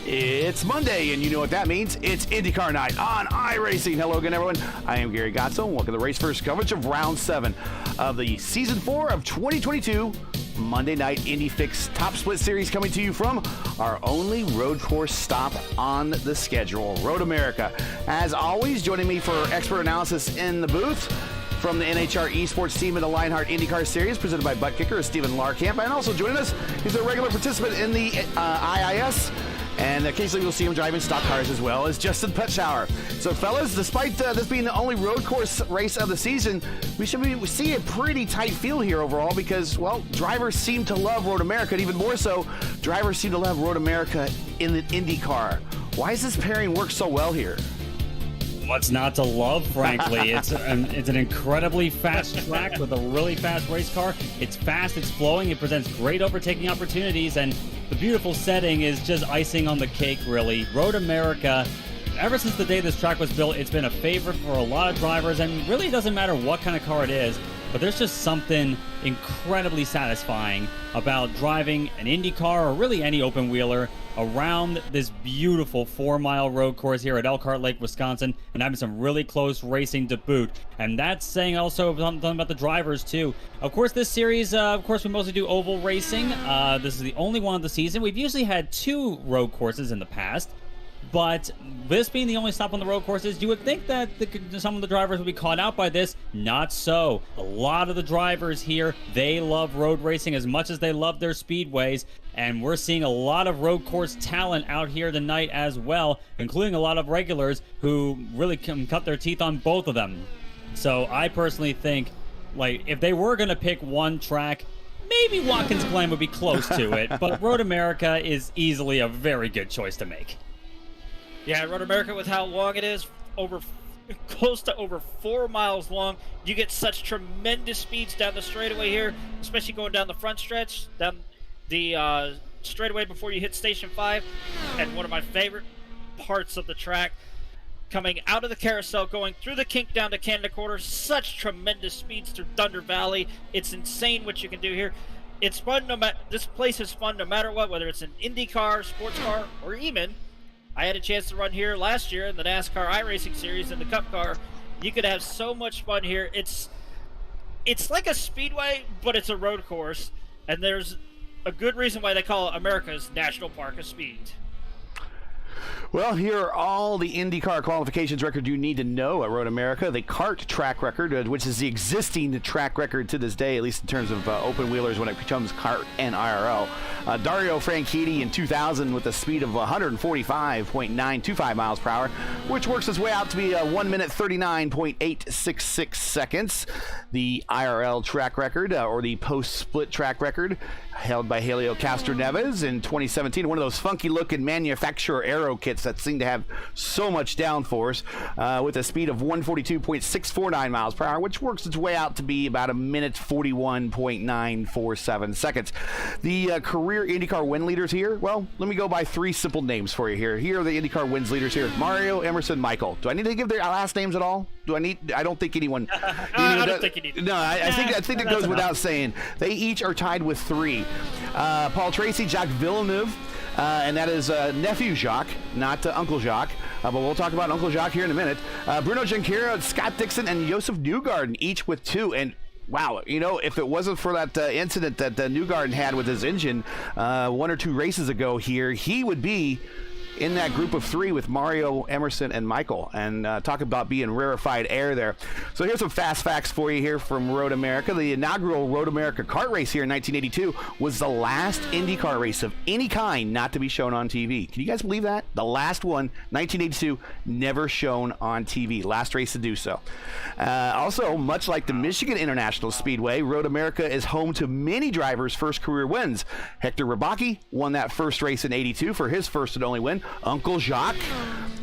It's Monday, and you know what that means. It's IndyCar night on iRacing. Hello again, everyone. I am Gary Gotzo, and welcome to the race first coverage of Round 7 of the Season 4 of 2022 Monday Night Indy Fix Top Split Series, coming to you from our only road course stop on the schedule, Road America. As always, joining me for expert analysis in the booth from the NHR Esports team in the Lionheart IndyCar Series, presented by Butt Kicker, is Stephen Larkamp. And also joining us, he's a regular participant in the IIS, and occasionally you'll see him driving stock cars as well, as Justin Petschauer. So, fellas, despite this being the only road course race of the season, we see a pretty tight field here overall because, well, drivers seem to love Road America, and even more so, drivers seem to love Road America in the IndyCar. Why does this pairing work so well here? What's not to love, frankly? It's an incredibly fast track with a really fast race car. It's fast, it's flowing, it presents great overtaking opportunities, and the beautiful setting is just icing on the cake, really. Road America, ever since the day this track was built, it's been a favorite for a lot of drivers, and really doesn't matter what kind of car it is, but there's just something incredibly satisfying about driving an IndyCar, or really any open-wheeler, around this beautiful 4-mile road course here at Elkhart Lake, Wisconsin, and having some really close racing to boot. And that's saying also something about the drivers, too. Of course, this series, we mostly do oval racing. This is the only one of the season. We've usually had 2 road courses in the past, but this being the only stop on the road courses, you would think that some of the drivers would be caught out by this. Not so. A lot of the drivers here, they love road racing as much as they love their speedways, and we're seeing a lot of road course talent out here tonight as well, including a lot of regulars who really can cut their teeth on both of them. So I personally think, like, if they were going to pick one track, maybe Watkins Glen would be close to it, but Road America is easily a very good choice to make. Yeah, Road America, with how long it is, close to over 4 miles long, you get such tremendous speeds down the straightaway here, especially going down the front stretch, down the straightaway before you hit Station 5. And one of my favorite parts of the track, coming out of the carousel, going through the kink down to Canada Quarter, such tremendous speeds through Thunder Valley. It's insane what you can do here. It's fun this place is fun no matter what, whether it's an IndyCar, sports car, or even I had a chance to run here last year in the NASCAR iRacing Series in the Cup car. You could have so much fun here. It's like a speedway, but it's a road course, and there's a good reason why they call it America's National Park of Speed. Well, here are all the IndyCar qualifications record you need to know at Road America. The kart track record, which is the existing track record to this day, at least in terms of open wheelers when it becomes kart and IRL. Dario Franchitti in 2000 with a speed of 145.925 miles per hour, which works its way out to be 1 minute 39.866 seconds. The IRL track record, or the post-split track record, held by Helio Castroneves in 2017. One of those funky-looking manufacturer aero kits that seem to have so much downforce, with a speed of 142.649 miles per hour, which works its way out to be about 1 minute 41.947 seconds. The career IndyCar win leaders here, well, let me go by 3 simple names for you here. Here are the IndyCar wins leaders here: Mario, Emerson, Michael. Do I need to give their last names at all? I don't think anyone. I don't think you need to. No, I think it goes without saying. They each are tied with 3. Paul Tracy, Jacques Villeneuve, and that is nephew Jacques, not Uncle Jacques. But we'll talk about Uncle Jacques here in a minute. Bruno Junqueira, Scott Dixon, and Josef Newgarden, each with 2. And wow, if it wasn't for that incident that Newgarden had with his engine 1 or 2 races ago here, he would be in that group of 3 with Mario, Emerson, and Michael. And talk about being rarefied air there. So here's some fast facts for you here from Road America. The inaugural Road America kart race here in 1982 was the last IndyCar race of any kind not to be shown on TV. Can you guys believe that? The last one, 1982, never shown on TV. Last race to do so. Also, much like the Michigan International Speedway, Road America is home to many drivers' first career wins. Hector Ribacki won that first race in 82 for his first and only win. Uncle Jacques,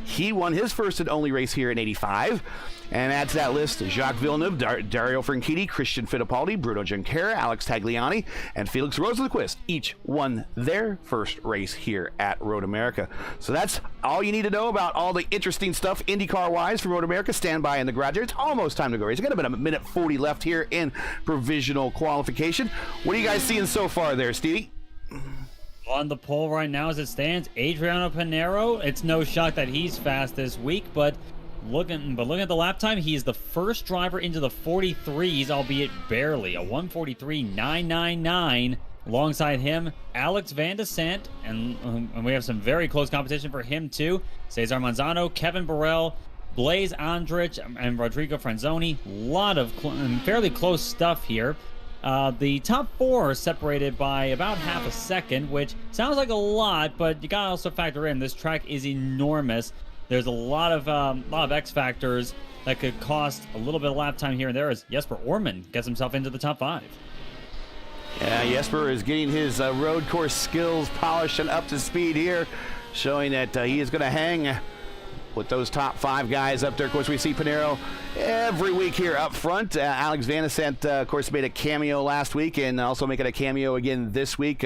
he won his first and only race here in 85. And add to that list Jacques Villeneuve, Dario Franchitti, Christian Fittipaldi, Bruno Junqueira, Alex Tagliani, and Felix Rosenqvist. Each won their first race here at Road America. So that's all you need to know about all the interesting stuff IndyCar-wise from Road America. Stand by in the garage. It's almost time to go race. It's got about 1:40 left here in provisional qualification. What are you guys seeing so far there, Stevie? On the pole right now as it stands, Adriano Pinero. It's no shock that he's fast this week, but looking at the lap time, he is the first driver into the 43s, albeit barely. A 1:43.999. Alongside him, Alex Van de Sant, and we have some very close competition for him too. Cesar Manzano, Kevin Burrell, Blaise Andrich, and Rodrigo Franzoni. A lot of fairly close stuff here. The top four are separated by about half a second, which sounds like a lot, but you gotta also factor in this track is enormous. There's a lot of X factors that could cost a little bit of lap time here and there as Jesper Orman gets himself into the top 5. Yeah, Jesper is getting his road course skills polished and up to speed here, showing that he is going to hang with those top 5 guys up there. Of course, we see Pinero every week here up front. Alex Van de Sant, of course, made a cameo last week and also making a cameo again this week.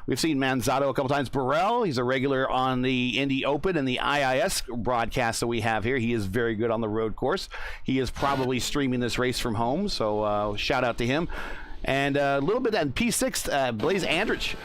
We've seen Manzato a couple times. Burrell, he's a regular on the Indy Open and the IIS broadcast that we have here. He is very good on the road course. He is probably streaming this race from home, so shout out to him. And a little bit on P6, Blaise Andrich.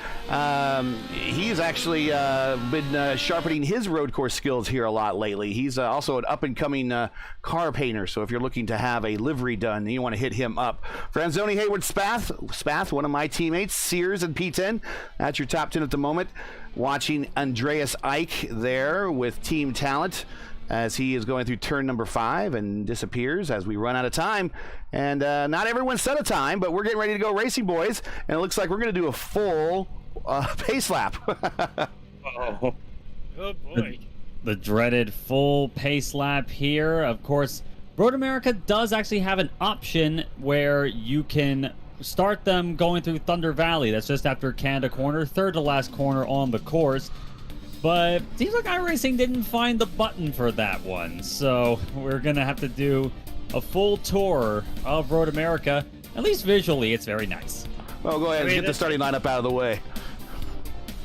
He's actually been sharpening his road course skills here a lot lately. He's also an up-and-coming car painter, so if you're looking to have a livery done, you want to hit him up. Franzoni, Hayward, Spath, one of my teammates, Sears and P10. That's your top 10 at the moment. Watching Andreas Eich there with Team Talent, as he is going through turn number 5 and disappears as we run out of time. And not everyone set a time, but we're getting ready to go racing, boys. And it looks like we're going to do a full pace lap. Oh boy. The dreaded full pace lap here. Of course, Road America does actually have an option where you can start them going through Thunder Valley. That's just after Canada Corner, third to last corner on the course. But it seems like iRacing didn't find the button for that one. So we're going to have to do a full tour of Road America. At least visually, it's very nice. Well, go ahead and get the starting lineup out of the way.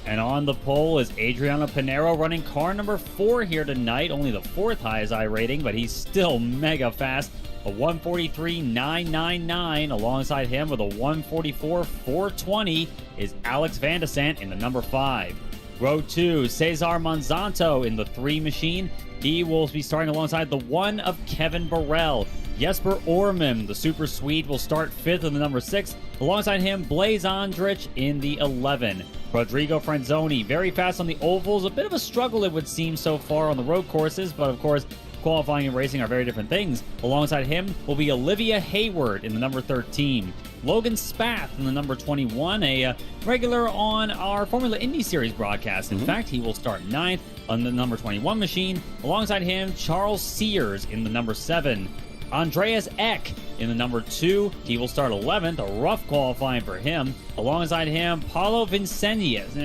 And on the pole is Adriano Pinero running car number 4 here tonight. Only the 4th highest iRating, but he's still mega fast. A 1:43.999. Alongside him with a 1:44.420 is Alex Van de Sant in the number 5. Row 2, Cesar Monsanto in the 3 machine. He will be starting alongside the 1 of Kevin Burrell. Jesper Orman, the super Swede, will start 5th in the number 6. Alongside him, Blaise Andrich in the 11. Rodrigo Franzoni, very fast on the ovals. A bit of a struggle, it would seem, so far on the road courses, but of course, qualifying and racing are very different things. Alongside him will be Olivia Hayward in the number 13. Logan Spath in the number 21, a regular on our Formula Indy Series broadcast. In fact, he will start 9th on the number 21 machine. Alongside him, Charles Sears in the number 7. Andreas Eck in the number 2. He will start 11th, a rough qualifying for him. Alongside him, Paulo Vinicius,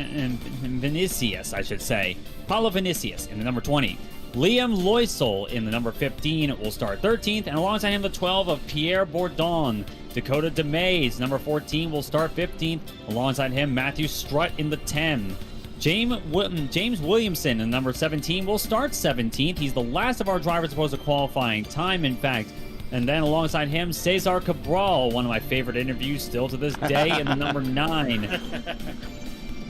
I should say. Paulo Vinicius in the number 20. Liam Loisel in the number 15 will start 13th, and alongside him the 12 of Pierre Bourdon. Dakota DeMays, number 14, will start 15th. Alongside him, Matthew Strutt in the 10. James Williamson in the number 17 will start 17th. He's the last of our drivers supposed to qualifying time, in fact. And then alongside him, Cesar Cabral, one of my favorite interviews still to this day, in the number 9.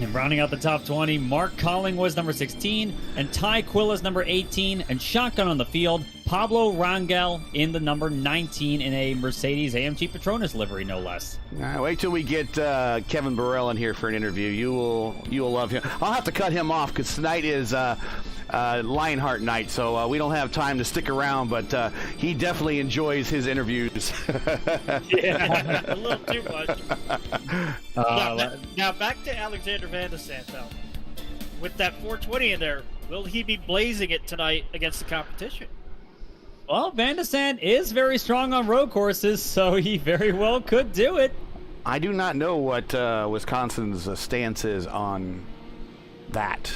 And rounding out the top 20, Mark Collingwood's number 16, and Ty Quilla's number 18, and shotgun on the field, Pablo Rangel in the number 19 in a Mercedes AMG Petronas livery, no less. All right, wait till we get Kevin Burrell in here for an interview. You will love him. I'll have to cut him off because tonight is Lionheart night, so we don't have time to stick around, but he definitely enjoys his interviews. Yeah, a little too much. Now back to Alexander Van de Sant, though. With that 420 in there, will he be blazing it tonight against the competition? Well, Van de Sant is very strong on road courses, so he very well could do it. I do not know what Wisconsin's stance is on that.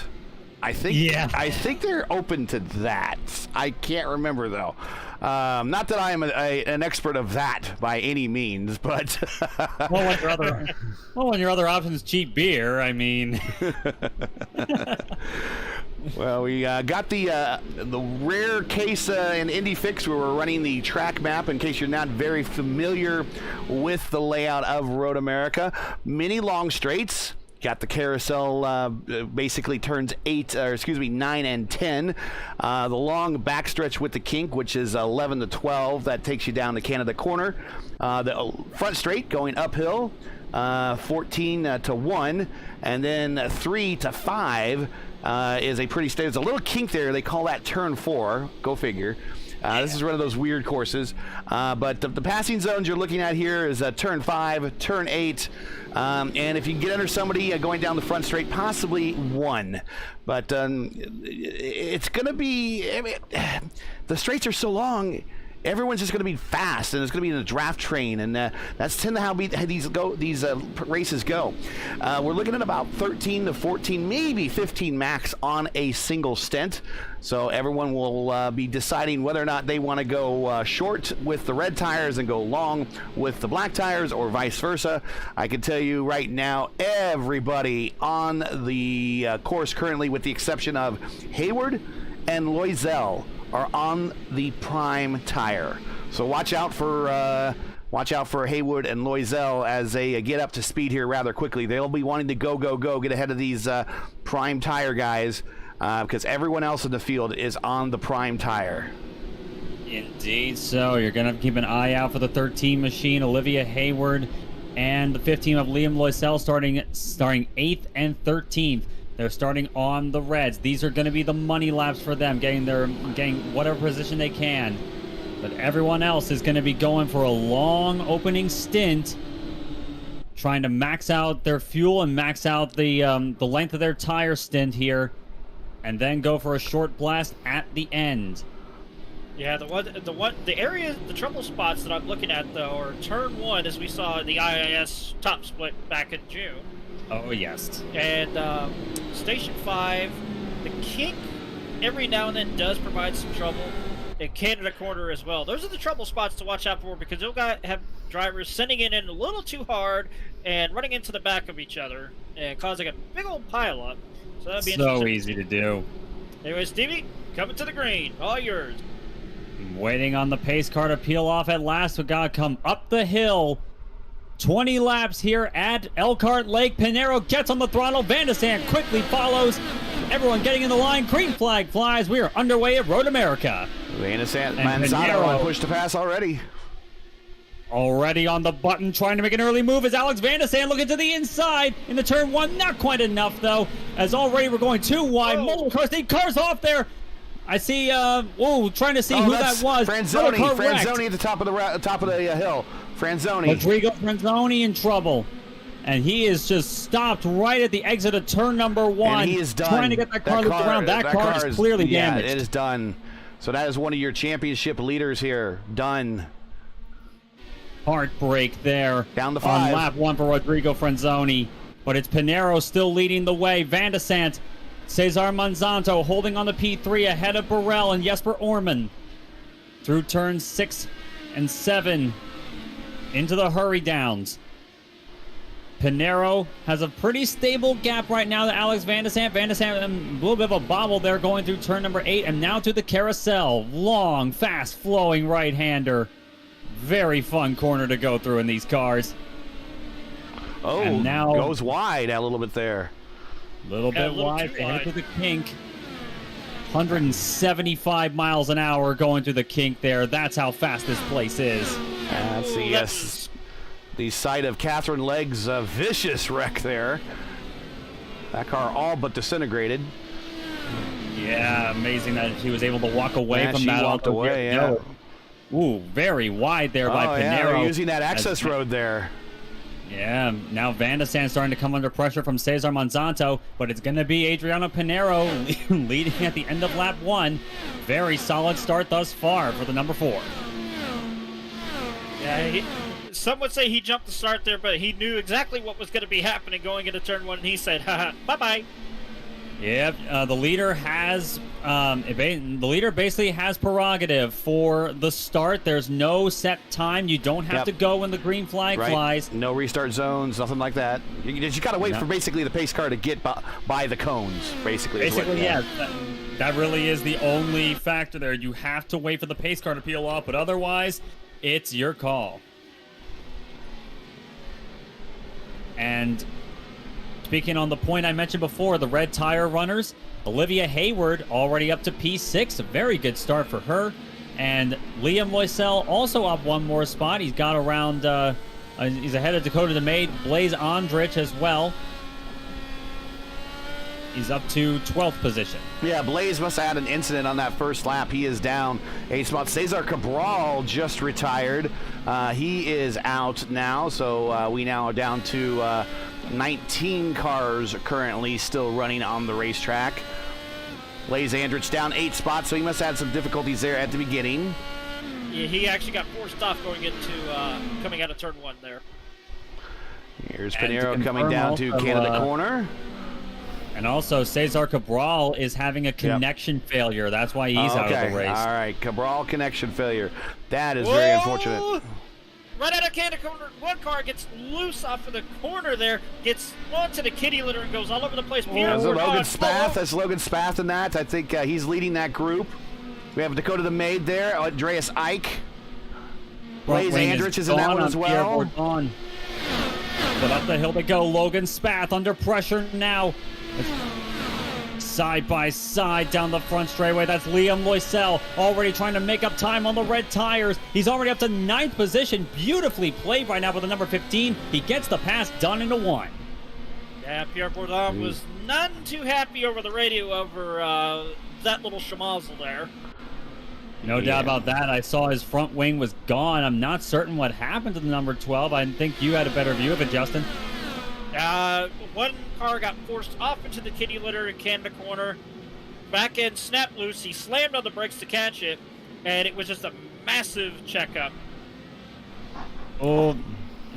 I think they're open to that. I can't remember, though. Not that I am an expert of that by any means, but when your other option is cheap beer, I mean. Well, we got the rare case in Indy Fix where we're running the track map. In case you're not very familiar with the layout of Road America, many long straights got the carousel basically turns 9 and 10. The long backstretch with the kink, which is 11 to 12, that takes you down to Canada Corner. The front straight going uphill, 14 to 1, and then 3 to 5 is a pretty steady. There's a little kink there. They call that turn 4. Go figure. This is one of those weird courses. But the passing zones you're looking at here is turn 5, turn 8, and if you can get under somebody going down the front straight, possibly 1. But it's going to be, the straights are so long, everyone's just going to be fast, and it's going to be in a draft train, and that's tend to how these races go. We're looking at about 13 to 14, maybe 15 max on a single stint. So everyone will be deciding whether or not they want to go short with the red tires and go long with the black tires, or vice versa. I can tell you right now, everybody on the course currently, with the exception of Hayward and Loisel, are on the prime tire. So watch out for Haywood and Loisel as they get up to speed here rather quickly. They'll be wanting to go, get ahead of these prime tire guys, because everyone else in the field is on the prime tire. Indeed. So you're going to keep an eye out for the 13 machine, Olivia Hayward, and the 15 of Liam Loisel starting 8th and 13th. They're starting on the reds. These are going to be the money laps for them, getting whatever position they can. But everyone else is going to be going for a long opening stint, trying to max out their fuel and max out the length of their tire stint here, and then go for a short blast at the end. Yeah, the trouble spots that I'm looking at though are turn 1, as we saw in the IIS top split back in June. Oh yes. And Station 5, the kink every now and then does provide some trouble. And Canada Corner as well. Those are the trouble spots to watch out for, because you'll have drivers sending it in a little too hard and running into the back of each other and causing a big old pileup. So that'd be so easy to do. Anyway, Stevie, coming to the green, all yours. Waiting on the pace car to peel off at last. We gotta come up the hill. 20 laps here at Elkhart Lake. Pinero gets on the throttle. Van de Sande quickly follows. Everyone getting in the line. Green flag flies. We are underway at Road America. Van de Sande, Manzano on push to pass already. Already on the button, trying to make an early move is Alex Van de Sande looking to the inside in the turn 1. Not quite enough, though, as already we're going too wide. Multiple cars off there. I see, trying to see who that was. Franzoni at the top of the hill. Franzoni. Rodrigo Franzoni in trouble. And he is just stopped right at the exit of turn number 1. And he is done. Trying to get that car looped around. That car is clearly damaged. Yeah, it is done. So that is one of your championship leaders here. Done. Heartbreak there. Down the 5. On lap 1 for Rodrigo Franzoni. But it's Pinero still leading the way. Van de Sande, Cesar Monsanto holding on the P3 ahead of Burrell and Jesper Orman. Through turns 6 and 7 into the hurry downs. Pinero has a pretty stable gap right now to Alex Van de Sande. Van de Sande, a little bit of a bobble there going through turn number 8, and now to the carousel. Long, fast flowing right-hander. Very fun corner to go through in these cars. Oh, and now goes wide a little bit there. A little bit wide. Head to the kink. 175 miles an hour going through the kink there. That's how fast this place is. That's the site of Catherine Legg's vicious wreck there. That car all but disintegrated. Yeah, amazing that she was able to walk away from that. She walked away, yeah. Ooh, very wide there by Pinero. Yeah, they're using that access road there. Yeah, now Van de Sande starting to come under pressure from Cesar Monsanto, but it's going to be Adriano Pinero leading at the end of lap 1. Very solid start thus far for the number 4. Yeah, some would say he jumped the start there, but he knew exactly what was going to be happening going into turn 1, and he said, haha, bye-bye. Yep, the leader basically has prerogative for the start. There's no set time. You don't have to go when the green flag flies. No restart zones, nothing like that. You got to wait for basically the pace car to get by the cones, basically. That really is the only factor there. You have to wait for the pace car to peel off, but otherwise, it's your call. And speaking on the point I mentioned before, the red tire runners, Olivia Hayward already up to P6, a very good start for her. And Liam Loisel also up one more spot. He's got around, he's ahead of Dakota DeMaid, Blaze Andrich as well. He's up to 12th position. Yeah, Blaze must have had an incident on that first lap. He is down a spot. Cesar Cabral just retired. He is out now, so we now are down to 19 cars currently still running on the racetrack. Blaze Andrich down 8 spots, so he must have had some difficulties there at the beginning. Yeah, he actually got forced off going into coming out of turn 1 there. Here's Pinero coming down to Canada corner. And also, Cesar Cabral is having a connection failure. That's why he's out of the race. All right, Cabral connection failure. That is very unfortunate. Right out of Canada corner, one car gets loose off of the corner there, gets onto the kitty litter and goes all over the place. That's Logan Spath. That's Logan Spath in that. I think he's leading that group. We have Dakota DeMaid there. Andreas Ike. Blaze Andrich is in that one as well. But up the hill they go. Logan Spath under pressure now. Side by side down the front straightaway. That's Liam Loisel already trying to make up time on the red tires. He's already up to 9th position. Beautifully played right now with the number 15. He gets the pass done into 1. Yeah, Pierre Bourdon was none too happy over the radio over that little schmozzle there. No doubt about that. I saw his front wing was gone. I'm not certain what happened to the number 12. I think you had a better view of it, Justin. One car got forced off into the kitty litter in Canada corner. Back end snapped loose. He slammed on the brakes to catch it, and it was just a massive checkup. Oh,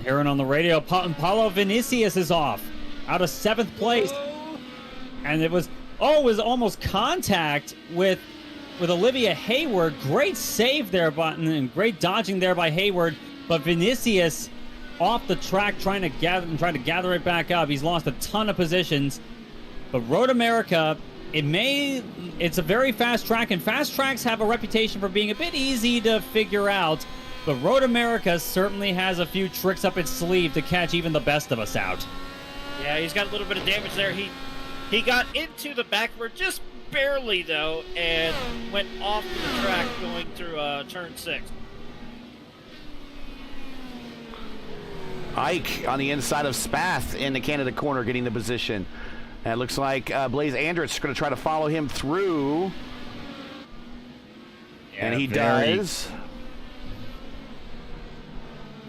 hearing on the radio, Paulo Vinicius is off, out of 7th place. And it was almost contact with Olivia Hayward. Great save there, Button, and great dodging there by Hayward. But Vinicius off the track trying to gather it back up. He's lost a ton of positions. But Road America, it's a very fast track, and fast tracks have a reputation for being a bit easy to figure out. But Road America certainly has a few tricks up its sleeve to catch even the best of us out. Yeah, he's got a little bit of damage there. He got into the backward just barely, though, and went off the track going through turn 6. Ike on the inside of Spath in the Canada corner getting the position. And it looks like Blaze Andrich is going to try to follow him through. Yeah, and he does.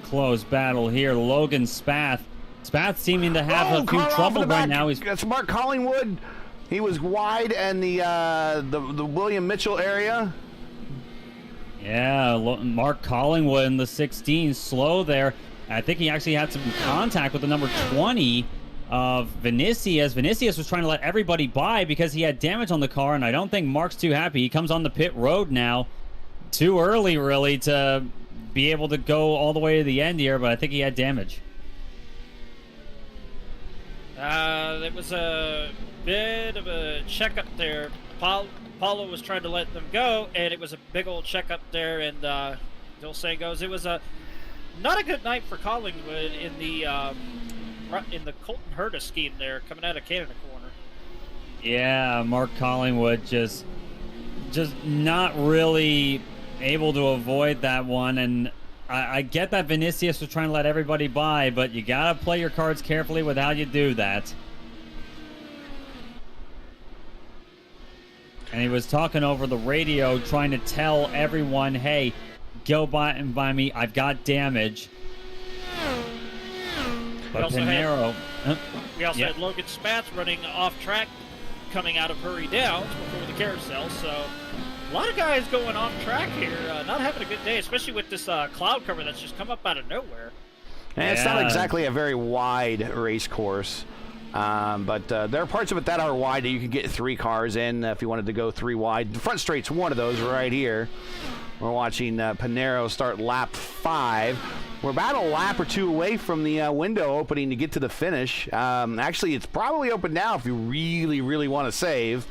Close battle here. Logan Spath. Spath seeming to have a few trouble right now. That's Mark Collingwood. He was wide in the William Mitchell area. Yeah, Mark Collingwood in the 16, slow there. I think he actually had some contact with the number 20 of Vinicius. Vinicius was trying to let everybody by because he had damage on the car, and I don't think Mark's too happy. He comes on the pit road now. Too early, really, to be able to go all the way to the end here, but I think he had damage. There was a bit of a checkup there. Paulo was trying to let them go, and it was a big old checkup there, and Bill Say goes, it was not a good night for Collingwood in the Colton Herta scheme there, coming out of Canada corner. Yeah, Mark Collingwood just not really able to avoid that one, and I get that Vinicius was trying to let everybody by, but you gotta play your cards carefully with how you do that. And he was talking over the radio, trying to tell everyone, hey, go by and buy me. I've got damage. But Pinero... We also had Logan Spatz running off track, coming out of Hurry Downs before the carousel. So a lot of guys going off track here, not having a good day, especially with this cloud cover that's just come up out of nowhere. And it's not exactly a very wide race course. But there are parts of it that are wide that you could get 3 cars in if you wanted to go 3 wide. The front straight's one of those right here. We're watching Pinero start lap 5. We're about a lap or 2 away from the window opening to get to the finish. Actually, it's probably open now if you really, really want to save.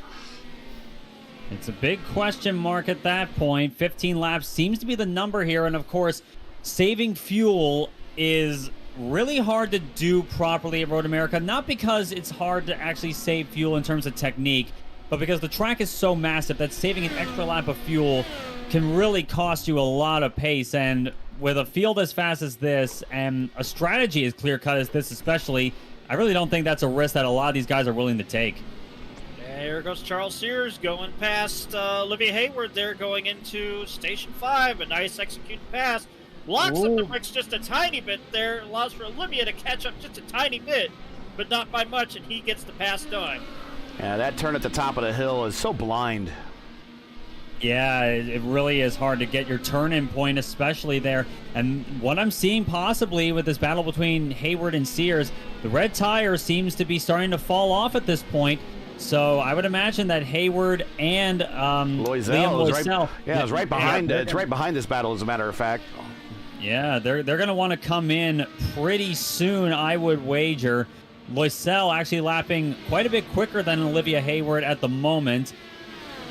It's a big question mark at that point. 15 laps seems to be the number here. And, of course, saving fuel is really hard to do properly at Road America, not because it's hard to actually save fuel in terms of technique, but because the track is so massive that saving an extra lap of fuel can really cost you a lot of pace. And with a field as fast as this and a strategy as clear-cut as this especially, I really don't think that's a risk that a lot of these guys are willing to take. There goes Charles Sears going past Olivia Hayward there, going into Station 5. A nice executed pass. Locks up the brakes just a tiny bit there. Allows for Olivia to catch up just a tiny bit, but not by much, and he gets the pass done. Yeah, that turn at the top of the hill is so blind. Yeah, it really is hard to get your turn-in point, especially there. And what I'm seeing possibly with this battle between Hayward and Sears, the red tire seems to be starting to fall off at this point. So I would imagine that Hayward and Liam Loisel, it's right behind. It's right behind this battle, as a matter of fact. Yeah, they're going to want to come in pretty soon, I would wager. Loisel actually lapping quite a bit quicker than Olivia Hayward at the moment.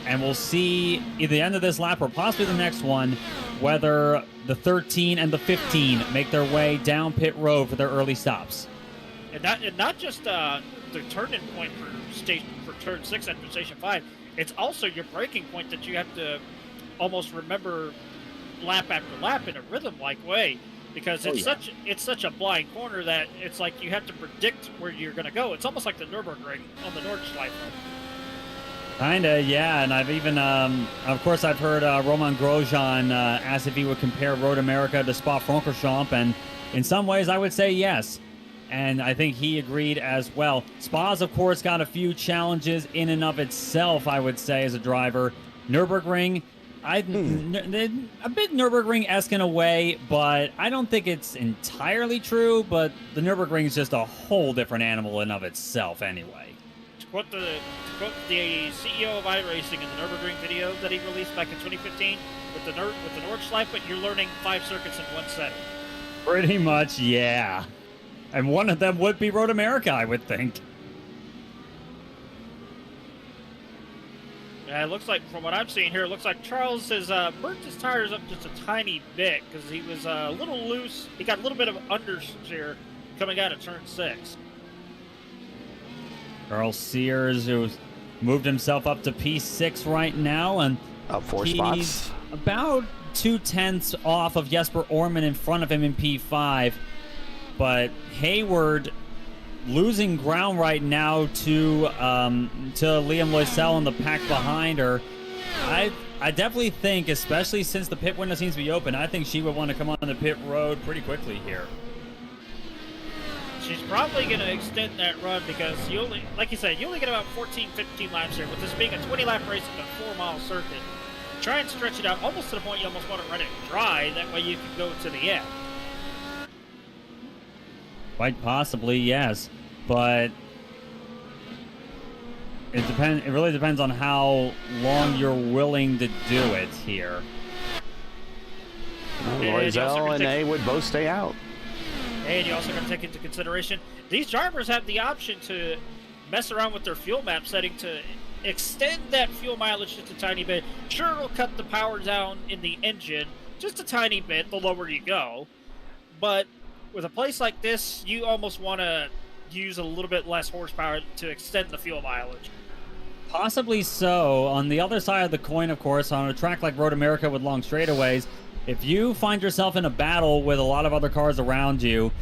And we'll see either the end of this lap or possibly the next one whether the 13 and the 15 make their way down pit road for their early stops. And not just the turn-in point for turn 6 after Station 5. It's also your braking point that you have to almost remember lap after lap in a rhythm-like way, because it's such a blind corner that it's like you have to predict where you're going to go. It's almost like the Nürburgring on the Nordschleife. Kinda, yeah, and I've even, of course, I've heard Roman Grosjean ask if he would compare Road America to Spa-Francorchamps, and in some ways I would say yes, and I think he agreed as well. Spa's, of course, got a few challenges in and of itself, I would say, as a driver. Nürburgring, a bit Nürburgring-esque in a way, but I don't think it's entirely true, but the Nürburgring is just a whole different animal in of itself anyway. To quote the CEO of iRacing in the Nürburgring video that he released back in 2015, with the Nordschleife, but you're learning 5 circuits in one setting. Pretty much, yeah. And one of them would be Road America, I would think. Yeah, it looks like, from what I'm seeing here, it looks like Charles has burnt his tires up just a tiny bit because he was a little loose. He got a little bit of understeer coming out of turn 6. Charles Sears, who moved himself up to P6 right now, and up 4 spots. About 2/10 off of Jesper Orman in front of him in P5. But Hayward losing ground right now to Liam Loisel in the pack behind her. I definitely think, especially since the pit window seems to be open, I think she would want to come on the pit road pretty quickly here. She's probably going to extend that run because you only, like you said, you only get about 14, 15 laps here. With this being a 20-lap race and a 4-mile circuit, try and stretch it out almost to the point you almost want to run it dry. That way you can go to the end. Quite possibly, yes, but it really depends on how long you're willing to do it here. Loisel and Hayward both stay out. And you also got to take into consideration, these drivers have the option to mess around with their fuel map setting to extend that fuel mileage just a tiny bit. Sure, it'll cut the power down in the engine just a tiny bit the lower you go, but with a place like this, you almost want to use a little bit less horsepower to extend the fuel mileage. Possibly so. On the other side of the coin, of course, on a track like Road America with long straightaways, if you find yourself in a battle with a lot of other cars around you,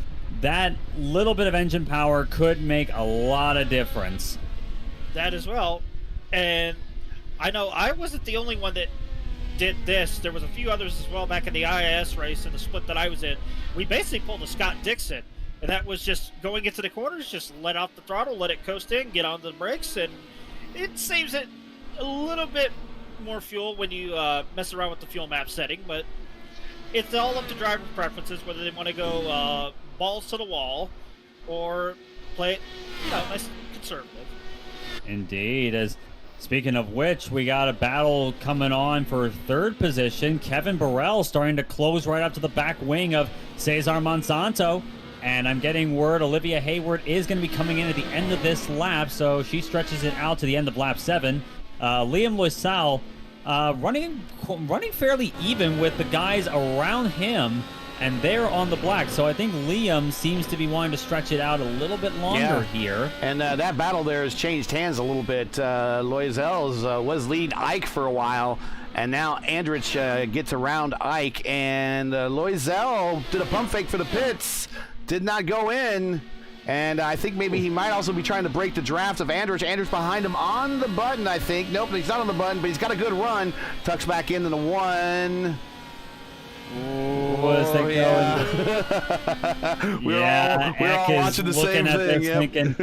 that little bit of engine power could make a lot of difference. That as well. And I know I wasn't the only one that did this. There was a few others as well back in the IIS race in the split that I was in. We basically pulled a Scott Dixon, and that was just going into the corners, just let off the throttle, let it coast in, get on the brakes, and it saves it a little bit more fuel when you mess around with the fuel map setting, but it's all up to driver preferences, whether they want to go balls to the wall or play it, nice and conservative. Indeed. As speaking of which, we got a battle coming on for 3rd position. Kevin Burrell starting to close right up to the back wing of Cesar Monsanto. And I'm getting word Olivia Hayward is going to be coming in at the end of this lap, so she stretches it out to the end of lap 7. Liam Loisel running fairly even with the guys around him, and they're on the black. So I think Liam seems to be wanting to stretch it out a little bit longer here. And that battle there has changed hands a little bit. Loisel was leading Ike for a while, and now Andrich gets around Ike, and Loisel did a pump fake for the pits, did not go in. And I think maybe he might also be trying to break the draft of Andrich. Andrich behind him on the button, I think. Nope, he's not on the button, but he's got a good run. Tucks back into the one. Was it going? we're all watching the same thing.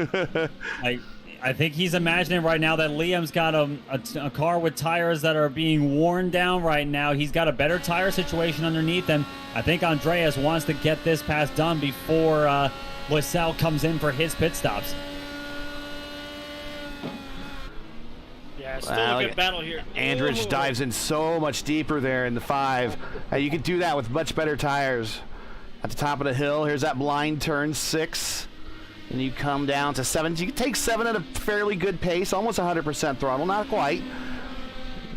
I think he's imagining right now that Liam's got a car with tires that are being worn down right now. He's got a better tire situation underneath him. I think Andreas wants to get this pass done before Loisel comes in for his pit stops. Yeah, still a good battle here. Andrich dives in so much deeper there in the 5. You can do that with much better tires. At the top of the hill, here's that blind turn 6. And you come down to 7. You can take 7 at a fairly good pace, almost 100% throttle, not quite.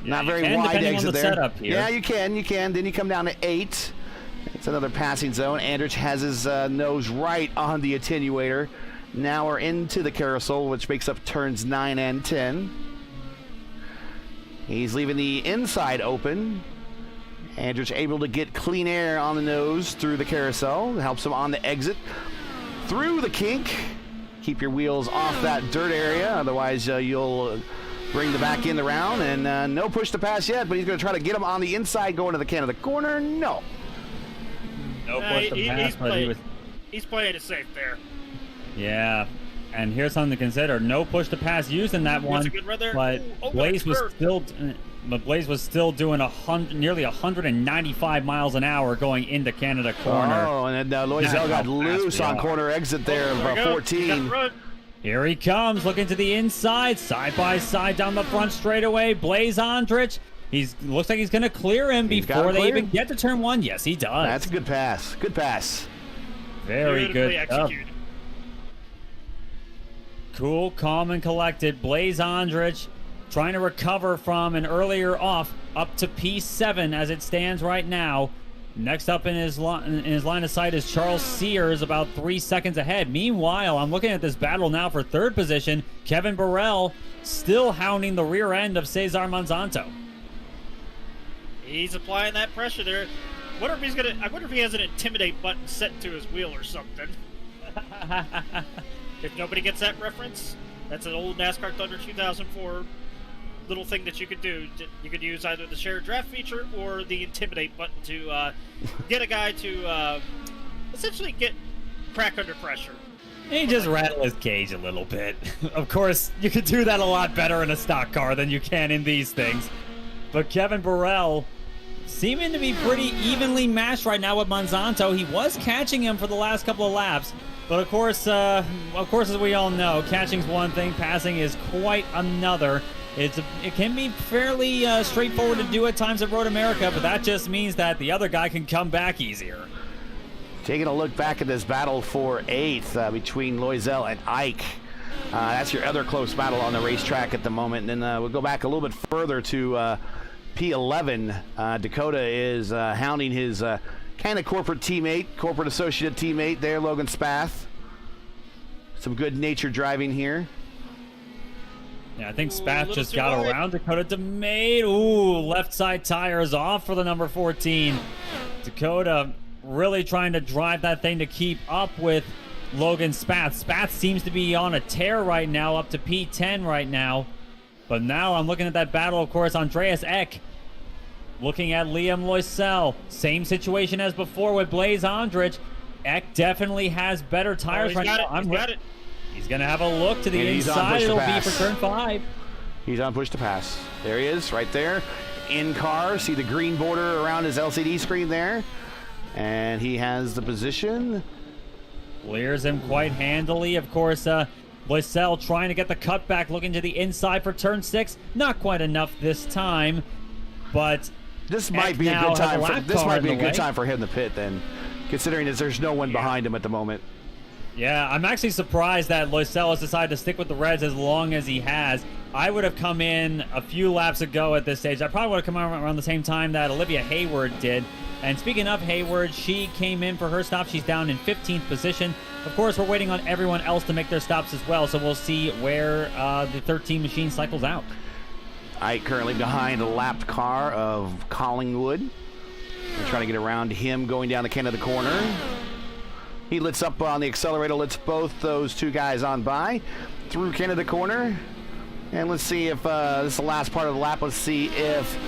Not very wide exit there. Setup here. Yeah, you can. Then you come down to 8. It's another passing zone. Andrich has his nose right on the attenuator. Now we're into the carousel, which makes up turns 9 and 10. He's leaving the inside open. Andrich able to get clean air on the nose through the carousel. It helps him on the exit. Through the kink. Keep your wheels off that dirt area, otherwise you'll bring the back end around. And no push to pass yet, but he's going to try to get him on the inside, going to the can of the corner. No. No push to pass, but he's playing it safe there. Yeah. And here's something to consider. No push to pass used in that one, but Blaze was still doing nearly 195 miles an hour going into Canada corner. Oh, and then Loisel got loose on corner exit there of 14. Here he comes, looking to the inside, side by side down the front straightaway. Blaze Andrich. Looks like he's going to clear him before they even get to turn 1. Yes, he does. That's a good pass. Good pass. Very good. Executed. Cool, calm, and collected. Blaze Andrich trying to recover from an earlier off up to P7 as it stands right now. Next up in his line of sight is Charles Sears, about 3 seconds ahead. Meanwhile, I'm looking at this battle now for 3rd position. Kevin Burrell still hounding the rear end of Cesar Monsanto. He's applying that pressure there. I wonder if he has an intimidate button set to his wheel or something. If nobody gets that reference, that's an old NASCAR Thunder 2004 little thing that you could do. You could use either the share draft feature or the intimidate button to get a guy to essentially get crack under pressure. He just rattle his cage a little bit. Of course, you could do that a lot better in a stock car than you can in these things. But Kevin Burrell seeming to be pretty evenly matched right now with Monsanto. He was catching him for the last couple of laps. But of course, as we all know, catching's one thing, passing is quite another. It can be fairly straightforward to do at times at Road America, but that just means that the other guy can come back easier. Taking a look back at this battle for 8th between Loisel and Ike. That's your other close battle on the racetrack at the moment. And then we'll go back a little bit further to P11. Dakota is hounding his kind of corporate associate teammate there, Logan Spath. Some good nature driving here. Yeah, I think Spath just got around Dakota DeMate. Ooh, left side tires off for the number 14. Dakota really trying to drive that thing to keep up with Logan Spath. Spath seems to be on a tear right now, up to P10 right now. But now I'm looking at that battle, of course, Andreas Eck looking at Liam Loisel. Same situation as before with Blaze Andrich. Eck definitely has better tires right now. He's going to have a look to the inside. It'll be for turn 5. He's on push to pass. There he is, right there. In car. See the green border around his LCD screen there. And he has the position. Clears him quite handily. Of course, Loisel trying to get the cutback, looking to the inside for turn 6. Not quite enough this time, but this might be a good time for him to pit then, considering that there's no one behind him at the moment. Yeah, I'm actually surprised that Loisel has decided to stick with the Reds as long as he has. I would have come in a few laps ago at this stage. I probably would have come around the same time that Olivia Hayward did. And speaking of Hayward, she came in for her stop. She's down in 15th position. Of course, we're waiting on everyone else to make their stops as well, so we'll see where the 13 machine cycles out. Ike currently behind a lapped car of Collingwood. We're trying to get around him going down the Canada corner. He lets up on the accelerator, lets both those two guys on by through Canada corner. And let's see if this is the last part of the lap. Let's see if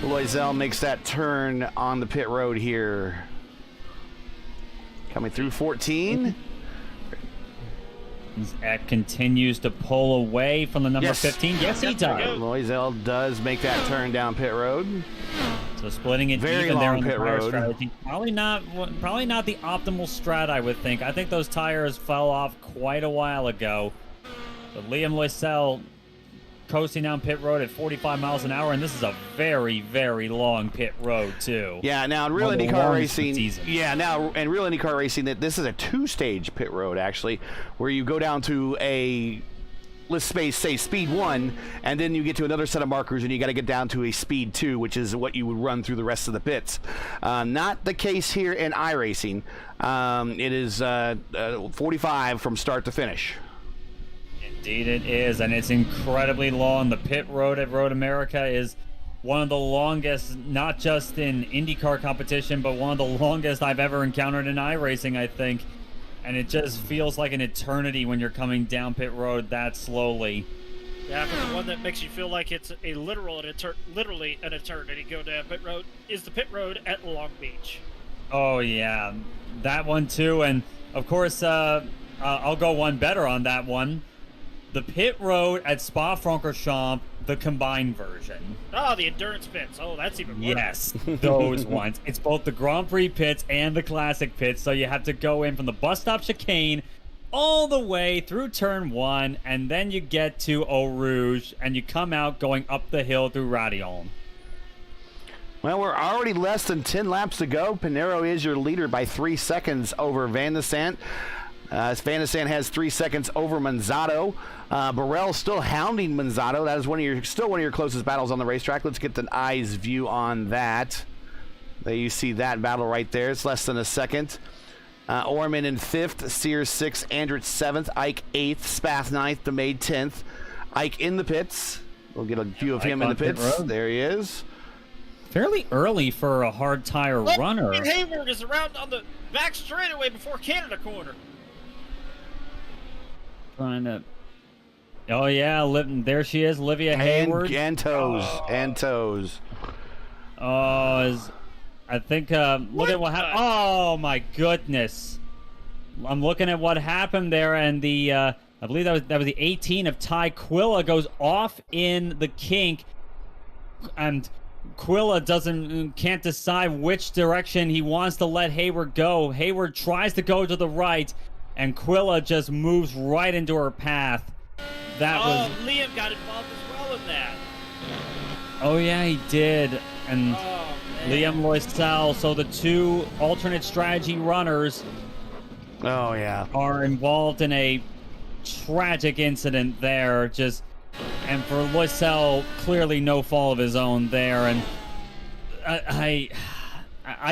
Loisel makes that turn on the pit road here. Coming through 14. Eck continues to pull away from the number 15. Yes, he does. Loisel does make that turn down pit road. So splitting it Very even long there on the pit tire road. strategy. Probably not the optimal strat, I would think. I think those tires fell off quite a while ago. But Liam Loisel coasting down pit road at 45 miles an hour, and this is a very, very long pit road too. Yeah, now in real One of the IndyCar longest racing, season. real IndyCar racing, that this is a two-stage pit road actually, where you go down to a, let's say speed 1, and then you get to another set of markers, and you got to get down to a speed 2, which is what you would run through the rest of the pits. Not the case here in iRacing. It is 45 from start to finish. Indeed it is, and it's incredibly long. The pit road at Road America is one of the longest, not just in IndyCar competition, but one of the longest I've ever encountered in iRacing, I think. And it just feels like an eternity when you're coming down pit road that slowly. Yeah, but the one that makes you feel like it's a literally an eternity go down pit road is the pit road at Long Beach. Oh yeah, that one too. And of course, I'll go one better on that one. The pit road at Spa-Francorchamps, the combined version. Oh, the endurance pits. Oh, that's even worse. Yes, those ones. It's both the Grand Prix pits and the Classic pits, so you have to go in from the bus stop chicane all the way through turn 1, and then you get to Eau Rouge, and you come out going up the hill through Radillon. Well, we're already less than 10 laps to go. Pinero is your leader by 3 seconds over Van de Sant. Van de Sant has 3 seconds over Manzato. Burrell still hounding Manzato. That is still one of your closest battles on the racetrack. Let's get the eye's view on that. There you see that battle right there. It's less than a second. Orman in 5th, Sears 6th, Andrich 7th, Ike 8th, Spath 9th, DeMade 10th. Ike in the pits. We'll get a view of him in the pits. There he is. Fairly early for a hard tire runner. Hayward is around on the back straightaway before Canada corner. Trying to... Oh yeah, there she is, Olivia Hayward. And toes. And toes. Oh, I think, look at what happened. Oh my goodness. I'm looking at what happened there, and the, I believe that was the 18 of Ty Quilla goes off in the kink, and Quilla can't decide which direction he wants to let Hayward go. Hayward tries to go to the right, and Quilla just moves right into her path. Liam got involved as well in that. Oh yeah, he did. And Liam Loisel, so the two alternate strategy runners are involved in a tragic incident there. And for Loisel, clearly no fault of his own there. And I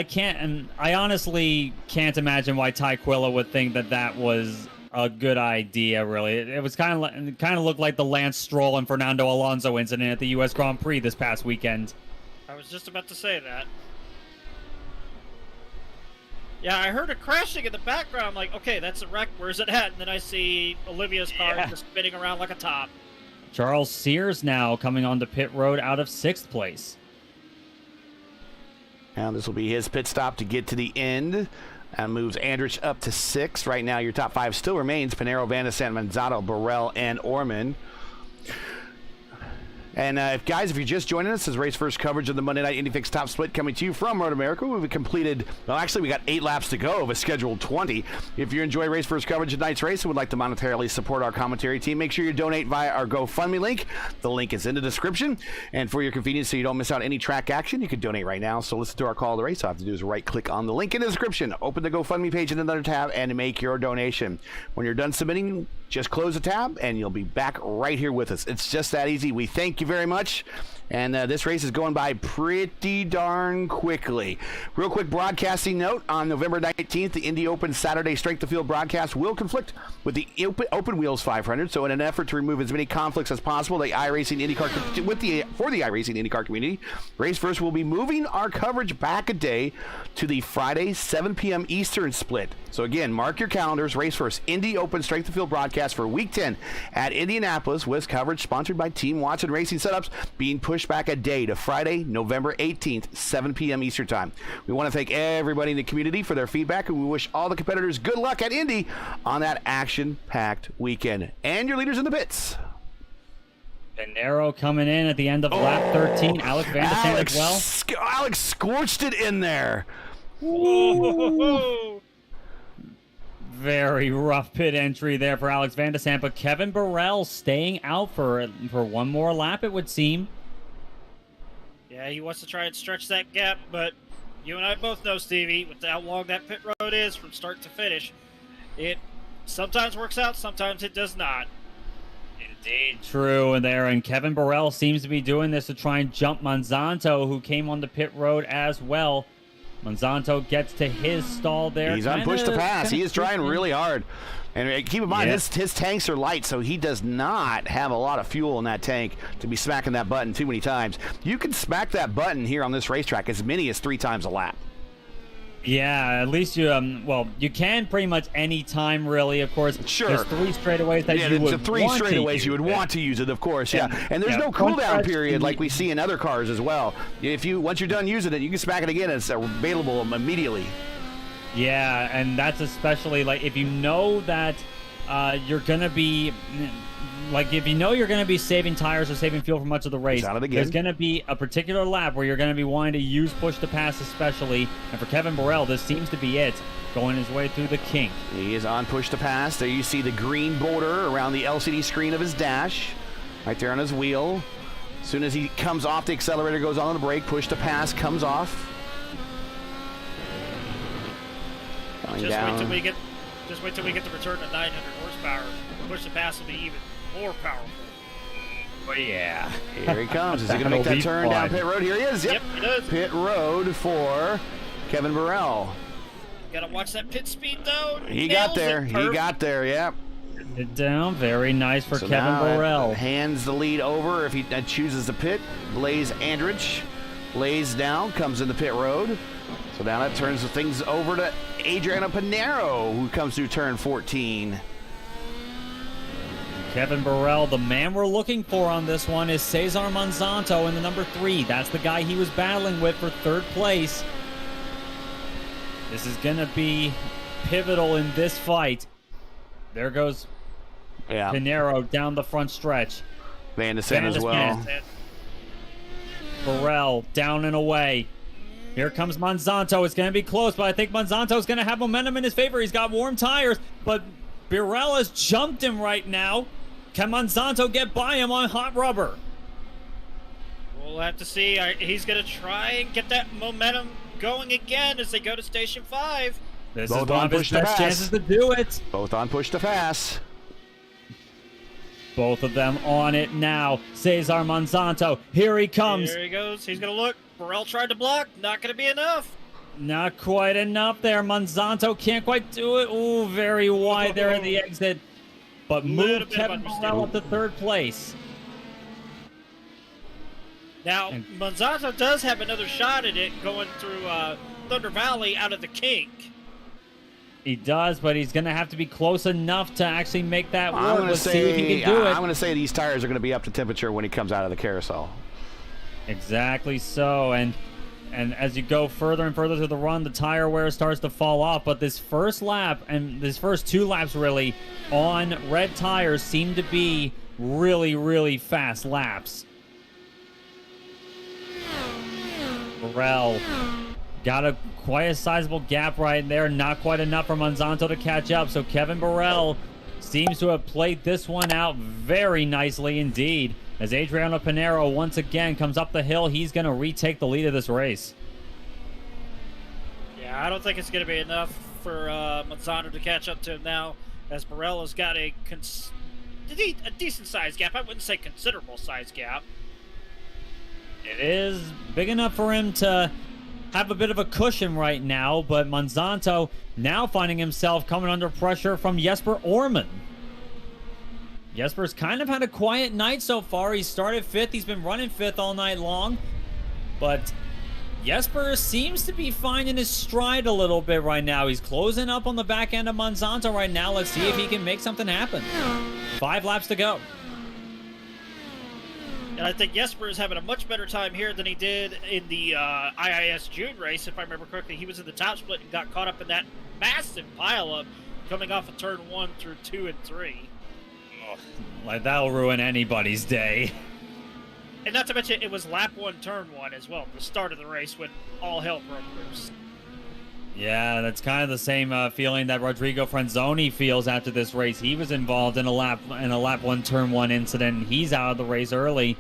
can't, and I honestly can't imagine why Ty Quilla would think that was a good idea. Really, it was kind of looked like the Lance Stroll and Fernando Alonso incident at the U.S. Grand Prix this past weekend. I was just about to say that. Yeah, I heard a crashing in the background. I'm like, okay, that's a wreck. Where's it at? And then I see Olivia's car just spinning around like a top. Charles Sears now coming onto pit road out of 6th place. Now this will be his pit stop to get to the end. And moves Andrich up to 6th. Right now your top 5 still remains Pinero, Van de Sant, Manzato, Burrell, and Orman. And guys, if you're just joining us, this is race first coverage of the Monday Night IndyFix Top Split coming to you from Road America. We've completed, well, actually, we got 8 laps to go of a scheduled 20. If you enjoy race first coverage of tonight's race and would like to monetarily support our commentary team, make sure you donate via our GoFundMe link. The link is in the description. And for your convenience, so you don't miss out any track action, you can donate right now. So listen to our call to the race. All you have to do is right-click on the link in the description, open the GoFundMe page in another tab, and make your donation. When you're done submitting, Just close the tab, and you'll be back right here with us. It's just that easy. We thank you very much. And this race is going by pretty darn quickly. Real quick broadcasting note, on November 19th, the Indy Open Saturday Strength of Field broadcast will conflict with the Open Wheels 500. So in an effort to remove as many conflicts as possible, the iRacing IndyCar for the iRacing IndyCar community, Race First will be moving our coverage back a day to the Friday 7 p.m. Eastern split. So again, mark your calendars. Race First Indy Open Strength of Field broadcast for Week 10 at Indianapolis, with coverage sponsored by Team Watson Racing Setups, being pushed back a day to Friday, November 18th, 7 p.m. Eastern Time. We want to thank everybody in the community for their feedback, and we wish all the competitors good luck at Indy on that action-packed weekend. And your leaders in the pits. Pinero coming in at the end of lap 13. Alex Van de Sande as well. Alex scorched it in there. Whoa. Very rough pit entry there for Alex Van de Sande, but Kevin Burrell staying out for one more lap, it would seem. Yeah, he wants to try and stretch that gap, but you and I both know, Stevie, with how long that pit road is from start to finish, it sometimes works out, sometimes it does not. Indeed, true. And Kevin Burrell seems to be doing this to try and jump Monsanto, who came on the pit road as well. Monsanto gets to his stall there. He's on push to pass. He is trying really hard. And keep in mind, his tanks are light, so he does not have a lot of fuel in that tank to be smacking that button too many times. You can smack that button here on this racetrack as many as 3 times a lap. Yeah, at least you, you can pretty much any time, really, of course. Sure. There's 3 straightaways that you would the 3 straightaways you would want to use it, of course, yeah. And there's no cooldown period like we see in other cars as well. Once you're done using it, you can smack it again, and it's available immediately. Yeah, and that's especially, like, if you know that you're going to be... Like, if you know you're going to be saving tires or saving fuel for much of the race, there's going to be a particular lap where you're going to be wanting to use push to pass especially. And for Kevin Burrell, this seems to be it, going his way through the kink. He is on push to pass. There you see the green border around the LCD screen of his dash, right there on his wheel. As soon as he comes off, the accelerator goes on the brake. Push to pass comes off. Just wait till we get the return to 900 horsepower. Push to pass will be even more powerful. Oh, yeah. Here he comes. Is he going to make that turn down pit road? Here he is. Yep, he does. Pit road for Kevin Burrell. Got to watch that pit speed, though. He got there. He got there, yep. It down. Very nice for Kevin Burrell. Hands the lead over if he chooses to pit. Blaze Andrich lays down, comes in the pit road. So now that turns the things over to Adriano Pinero, who comes through turn 14. Kevin Burrell, the man we're looking for on this one is Cesar Monsanto in the number 3. That's the guy he was battling with for 3rd place. This is going to be pivotal in this fight. There goes Pinero down the front stretch. Van de Sande as well. Burrell down and away. Here comes Monsanto. It's going to be close, but I think Monsanto's going to have momentum in his favor. He's got warm tires, but Burrell has jumped him right now. Can Monsanto get by him on hot rubber? We'll have to see. He's going to try and get that momentum going again as they go to Station 5. This is one of his best chances to do it. Both on push to pass. Both of them on it now. Cesar Monsanto. Here he comes. Here he goes. He's going to look. Burrell tried to block. Not going to be enough. Not quite enough there. Monsanto can't quite do it. Ooh, very wide there at the exit. But moved Kevin Burrell up to 3rd place. Now, Monsanto does have another shot at it going through Thunder Valley out of the kink. He does, but he's going to have to be close enough to actually make that work. Let's see if he can do it. I'm going to say these tires are going to be up to temperature when he comes out of the carousel. Exactly so, and as you go further and further through the run, the tire wear starts to fall off. But this first lap, and this first 2 laps really, on red tires seem to be really, really fast laps. Burrell got quite a sizable gap right there. Not quite enough for Monsanto to catch up. So Kevin Burrell seems to have played this one out very nicely indeed. As Adriano Pinero once again comes up the hill, he's going to retake the lead of this race. Yeah, I don't think it's going to be enough for Monsanto to catch up to him now. as Burrell has got a decent size gap. I wouldn't say considerable size gap. It is big enough for him to have a bit of a cushion right now, but Monsanto now finding himself coming under pressure from Jesper Orman. Jesper's kind of had a quiet night so far. He started 5th. He's been running 5th all night long. But Jesper seems to be finding his stride a little bit right now. He's closing up on the back end of Monsanto right now. Let's see if he can make something happen. 5 laps to go. And I think Jesper is having a much better time here than he did in the IIS June race. If I remember correctly, he was in the top split and got caught up in that massive pileup coming off of turn 1 through 2 and 3. Like, that'll ruin anybody's day. And not to mention, it was lap 1, turn 1 as well, the start of the race when all hell broke loose. Yeah, that's kind of the same feeling that Rodrigo Franzoni feels after this race. He was involved in a lap 1, turn 1 incident, and he's out of the race early.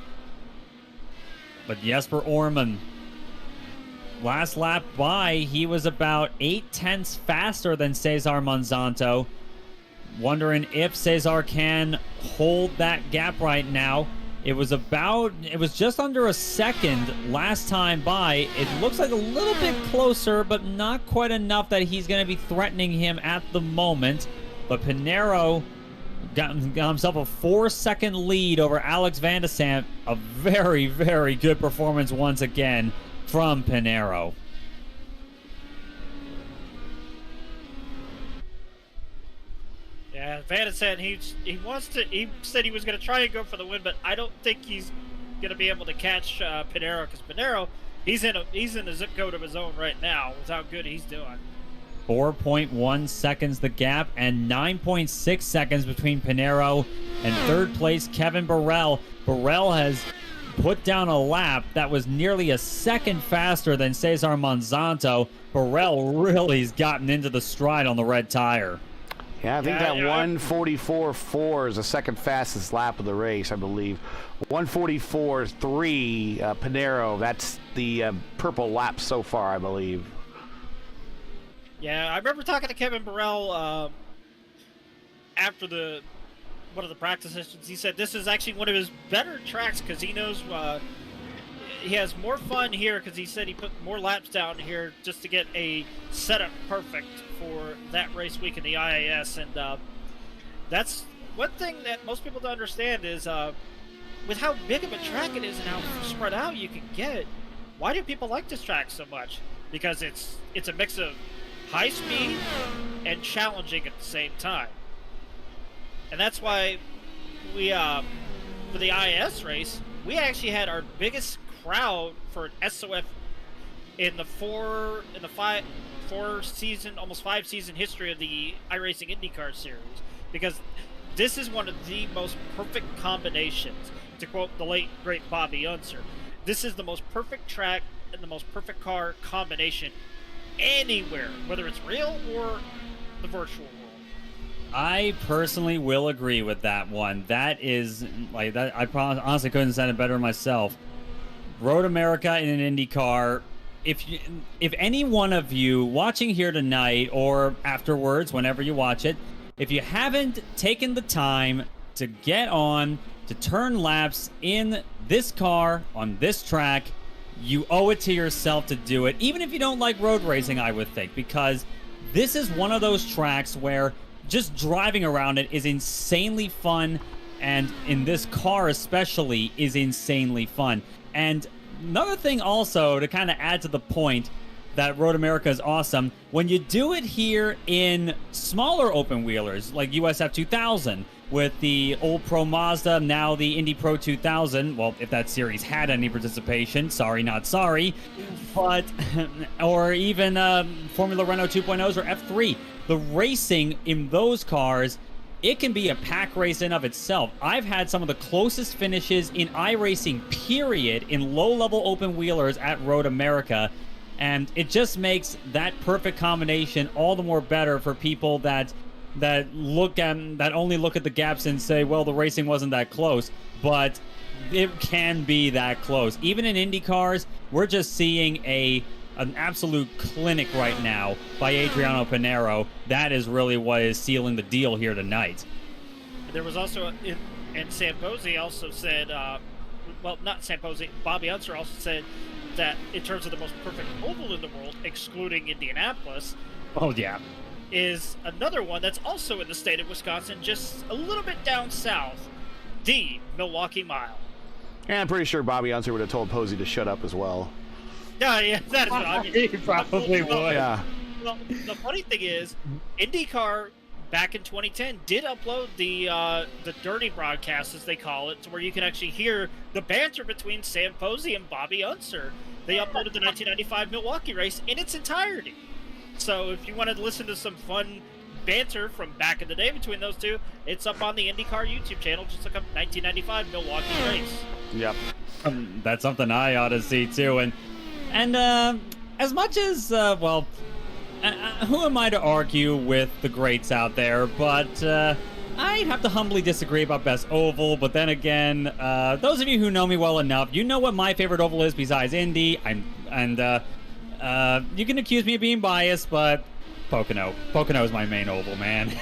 But Jesper Orman, last lap by, he was about 8/10 faster than Cesar Monsanto. Wondering if Cesar can hold that gap right now. It was just under a second last time by. It looks like a little bit closer, but not quite enough that he's going to be threatening him at the moment. But Pinheiro got himself a 4-second lead over Alex Van de Samp. A very, very good performance once again from Pinheiro. Yeah, Van de Samp, he said he was going to try and go for the win, but I don't think he's going to be able to catch Pinheiro, because Pinheiro, he's in a zip code of his own right now with how good he's doing. 4.1 seconds the gap, and 9.6 seconds between Pinheiro and third place Kevin Burrell. Burrell has put down a lap that was nearly a second faster than Cesar Monsanto. Burrell really has gotten into the stride on the red tire. Yeah, I think that 144.4 is the second fastest lap of the race, I believe. 144.3, Pinheiro, that's the purple lap so far, I believe. Yeah, I remember talking to Kevin Burrell after one of the practice sessions. He said this is actually one of his better tracks because he knows he has more fun here, because he said he put more laps down here just to get a setup perfect for that race week in the IAS. And that's one thing that most people don't understand is with how big of a track it is and how spread out you can get, why do people like this track so much? Because it's a mix of high speed and challenging at the same time. And that's why we for the IAS race, we actually had our biggest crowd for an SOF in the 5 season history of the iRacing IndyCar Series, because this is one of the most perfect combinations, to quote the late great Bobby Unser. This is the most perfect track and the most perfect car combination anywhere, whether it's real or the virtual world. I personally will agree with that one. That is, like, that I honestly couldn't have said it better myself. Road America in an IndyCar. If any one of you watching here tonight or afterwards, whenever you watch it, if you haven't taken the time to get on to turn laps in this car on this track, you owe it to yourself to do it, even if you don't like road racing, I would think, because this is one of those tracks where just driving around it is insanely fun, and in this car especially is insanely fun. And another thing also, to kind of add to the point that Road America is awesome, when you do it here in smaller open wheelers like USF 2000 with the old Pro Mazda, now the Indy Pro 2000, well, if that series had any participation, sorry not sorry, but or even Formula Renault 2.0s or F3, the racing in those cars, it can be a pack race in of itself. I've had some of the closest finishes in iRacing, period, in low-level open wheelers at Road America, and it just makes that perfect combination all the more better for people that only look at the gaps and say, well, the racing wasn't that close, but it can be that close. Even in Indy cars, we're just seeing a an absolute clinic right now by Adriano Pinero. That is really what is sealing the deal here tonight. There was also, and Sam Posey also said, well, not Sam Posey, Bobby Unser also said that in terms of the most perfect oval in the world, excluding Indianapolis, Oh, yeah. is another one that's also in the state of Wisconsin, just a little bit down south, the Milwaukee Mile. And I'm pretty sure Bobby Unser would have told Posey to shut up as well. Yeah, that is what I mean. He probably would. Yeah. Well, the funny thing is, IndyCar back in 2010 did upload the dirty broadcast, as they call it, to where you can actually hear the banter between Sam Posey and Bobby Unser. They uploaded the 1995 Milwaukee race in its entirety. So if you wanted to listen to some fun banter from back in the day between those two, it's up on the IndyCar YouTube channel. Just look up 1995 Milwaukee race. Yep. That's something I ought to see too. And as much as who am I to argue with the greats out there? But I'd have to humbly disagree about best oval. But then again, those of you who know me well enough, you know what my favorite oval is besides Indy. You can accuse me of being biased, but Pocono is my main oval, man.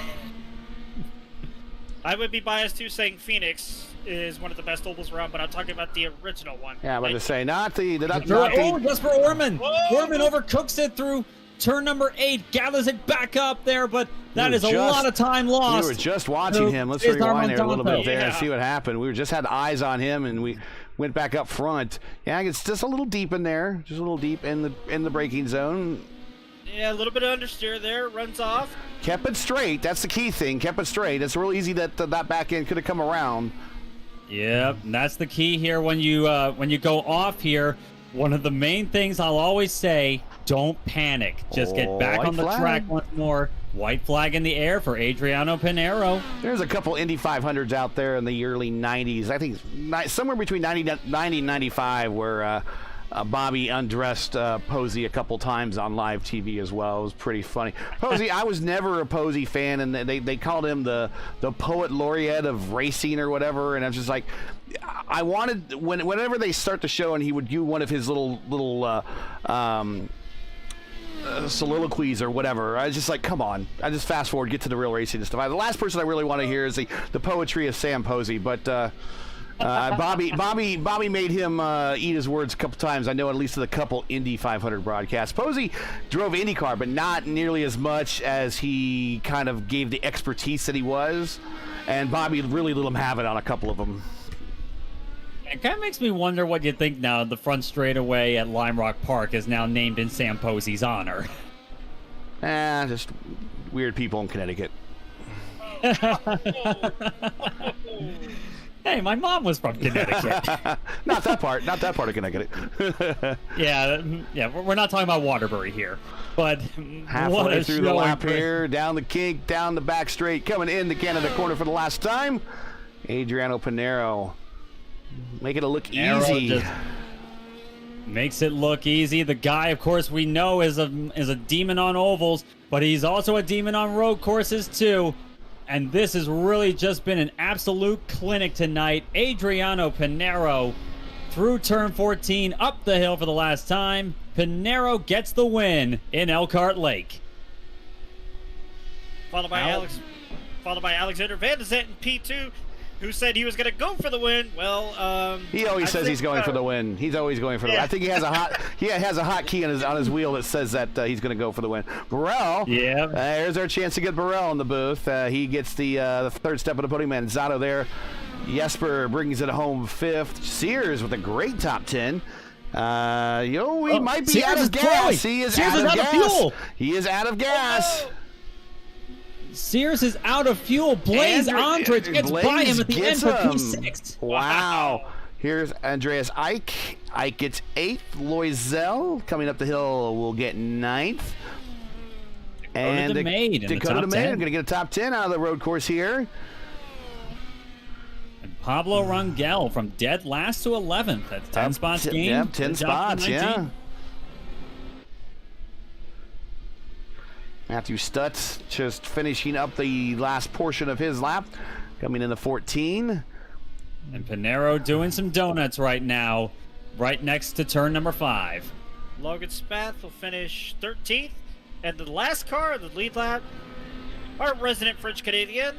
I would be biased too, saying Phoenix is one of the best ovals around, but I'm talking about the original one. Yeah, I'm about to say, not the Jesper Orman. Orman overcooks it through turn number 8, gathers it back up there, but that is a lot of time lost. We were just watching him. Let's rewind there a little bit there and see what happened. We just had eyes on him, and we went back up front. Yeah, it's just a little deep in there, just a little deep in the braking zone. Yeah, a little bit of understeer there, runs off. Kept it straight. That's the key thing. Kept it straight. It's real easy that that back end could have come around. Yep, that's the key here when you go off here. One of the main things I'll always say, don't panic. Just get back on the track once more. White flag in the air for Adriano Pinero. There's a couple Indy 500s out there in the early 90s. I think somewhere between 90 and 95 where Bobby undressed Posey a couple times on live TV as well. It was pretty funny. Posey, I was never a Posey fan, and they called him the poet laureate of racing or whatever, and I was just like, I wanted, whenever they start the show and he would do one of his little soliloquies or whatever, I was just like, come on. I just fast forward, get to the real racing and stuff. The last person I really want to hear is the poetry of Sam Posey, but Bobby made him eat his words a couple times. I know at least in a couple Indy 500 broadcasts. Posey drove IndyCar, but not nearly as much as he kind of gave the expertise that he was, and Bobby really let him have it on a couple of them. It kind of makes me wonder what you think now the front straightaway at Lime Rock Park is now named in Sam Posey's honor. Just weird people in Connecticut. Hey, my mom was from Connecticut. Not that part of Connecticut. yeah, we're not talking about Waterbury here. But halfway through the lap here, down the kink, down the back straight, coming in the Canada corner for the last time. Adriano Pinero. Make it look easy. Just makes it look easy. The guy, of course, we know is a demon on ovals, but he's also a demon on road courses too. And this has really just been an absolute clinic tonight. Adriano Pinero through turn 14, up the hill for the last time. Pinero gets the win in Elkhart Lake. Followed by Alexander Van de Zandt in P2. Who said he was going to go for the win? Well, he always says he's going for the win. He's always going for the win. I think he has a hot key on his wheel that says that he's going to go for the win. Burrell, there's our chance to get Burrell in the booth. He gets the third step of the podium, and Zotto there. Jesper brings it home 5th. Sears with a great top 10. He might be out of gas. He is out of gas. He is out of gas. Sears is out of fuel. Blaze Andrich gets by him at the end for P6. Wow. Here's Andreas Ike. Ike gets 8th. Loisel coming up the hill will get 9th. And Dakota DeMaid going to get a top 10 out of the road course here. And Pablo Rangel from dead last to 11th. That's 10 spots gained. Yep, 10 spots, yeah. Matthew Stutz just finishing up the last portion of his lap, coming in the 14. And Pinero doing some donuts right now, right next to turn number 5. Logan Spath will finish 13th. And the last car in the lead lap, our resident French Canadian,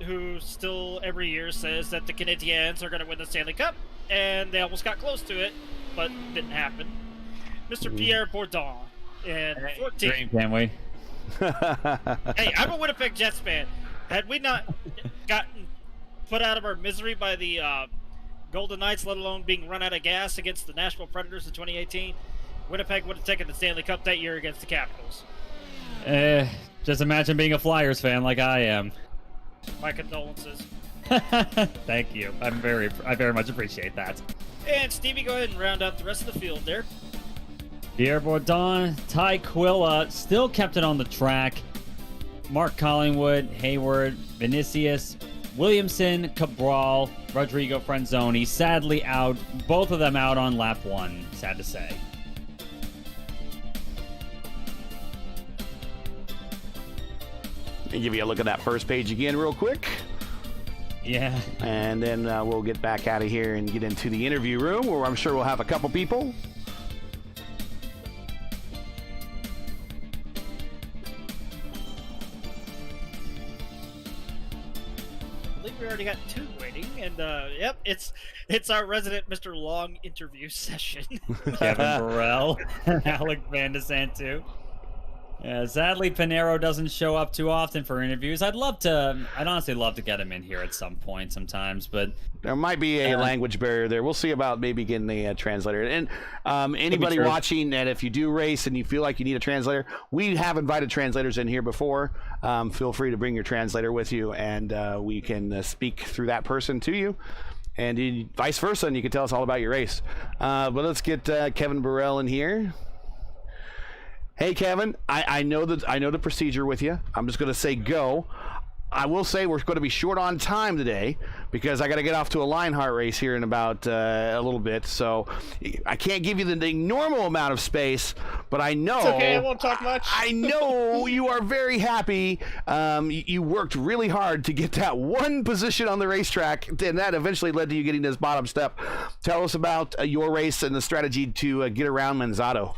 who still every year says that the Canadiens are going to win the Stanley Cup, and they almost got close to it, but didn't happen. Mr. Pierre Bourdon in 14th. Dream, can't we? Hey, I'm a Winnipeg Jets fan. Had we not gotten put out of our misery by the Golden Knights, let alone being run out of gas against the Nashville Predators in 2018, Winnipeg would have taken the Stanley Cup that year against the Capitals. Just imagine being a Flyers fan like I am. My condolences. Thank you. I very much appreciate that. And Stevie, go ahead and round out the rest of the field there. Pierre Bourdon, Ty Quilla still kept it on the track. Mark Collingwood, Hayward, Vinicius, Williamson, Cabral, Rodrigo Franzoni, sadly out. Both of them out on lap 1, sad to say. I'll give you a look at that first page again real quick. Yeah. And then we'll get back out of here and get into the interview room where I'm sure we'll have a couple people. I believe we already got 2 waiting, and yep, it's our resident Mr. Long interview session. Kevin Burrell, Alec Van de Sant too. Yeah, sadly, Pinero doesn't show up too often for interviews. I'd honestly love to get him in here at some point sometimes, but... There might be a language barrier there. We'll see about maybe getting a translator. And anybody watching, that if you do race and you feel like you need a translator, we have invited translators in here before. Feel free to bring your translator with you, and we can speak through that person to you. And vice versa, and you can tell us all about your race. But let's get Kevin Burrell in here. Hey, Kevin, I know the procedure with you. I'm just going to say go. I will say we're going to be short on time today because I got to get off to a Lionheart race here in about a little bit. So I can't give you the normal amount of space, but I know... It's okay, I won't talk much. I know you are very happy. You worked really hard to get that one position on the racetrack, and that eventually led to you getting this bottom step. Tell us about your race and the strategy to get around Manzato.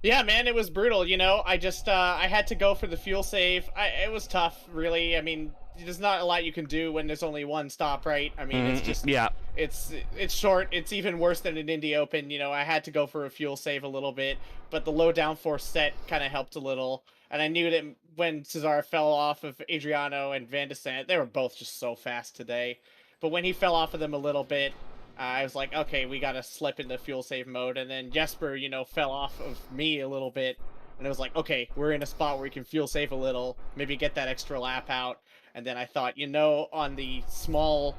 Yeah, man, it was brutal, you know. I just, I had to go for the fuel save. It was tough, really. I mean, there's not a lot you can do when there's only one stop, right? I mean, it's just, yeah. It's short. It's even worse than an Indy Open. You know, I had to go for a fuel save a little bit, but the low downforce set kind of helped a little. And I knew that when Cesar fell off of Adriano and Van de Sant, they were both just so fast today. But when he fell off of them a little bit, I was like, okay, we got to slip into fuel save mode. And then Jesper, you know, fell off of me a little bit. And it was like, okay, we're in a spot where we can fuel save a little, maybe get that extra lap out. And then I thought, you know, on the small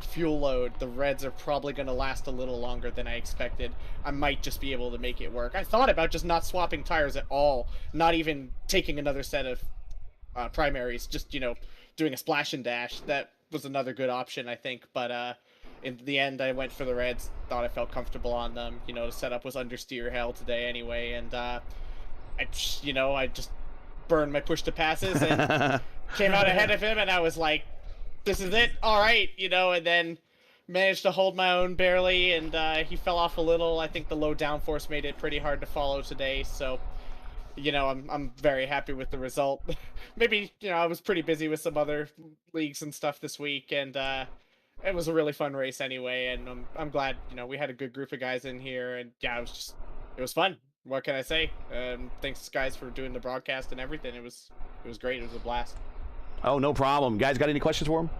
fuel load, the Reds are probably going to last a little longer than I expected. I might just be able to make it work. I thought about just not swapping tires at all, not even taking another set of primaries, just, you know, doing a splash and dash. That was another good option, I think. But, in the end, I went for the Reds. Thought I felt comfortable on them. You know, the setup was understeer hell today anyway, and I just burned my push to passes and came out ahead of him, and I was like, "This is it, all right," you know. And then managed to hold my own barely, and he fell off a little. I think the low downforce made it pretty hard to follow today, so. You know, I'm very happy with the result. Maybe, you know, I was pretty busy with some other leagues and stuff this week, and it was a really fun race anyway, and I'm glad, you know, we had a good group of guys in here, and yeah, it was fun. What can I say? Thanks guys for doing the broadcast and everything. It was great. It was a blast. Oh, no problem. Guys, got any questions for him?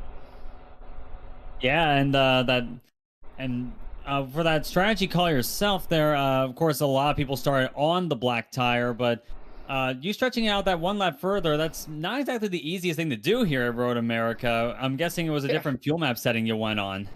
Yeah, and for that strategy call yourself there, of course, a lot of people started on the black tire, but you stretching out that one lap further, that's not exactly the easiest thing to do here at Road America. I'm guessing it was a different fuel map setting you went on.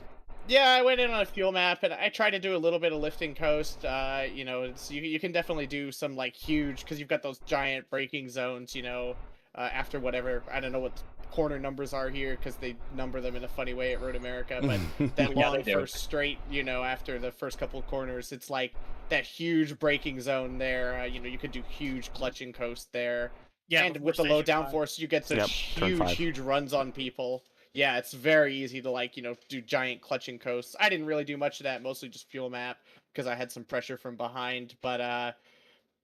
Yeah, I went in on a fuel map, and I tried to do a little bit of lifting coast. You know, you can definitely do some, like, huge, because you've got those giant braking zones, you know, after whatever, I don't know what corner numbers are here, because they number them in a funny way at Road America, but that long first straight, you know, after the first couple of corners, it's like that huge braking zone there. You know, you could do huge clutching coast there. Yeah, and with the low downforce, you get such huge runs on people. yeah, it's very easy to like, do giant clutching coasts. I didn't really do much of that, mostly just fuel map because I had some pressure from behind. But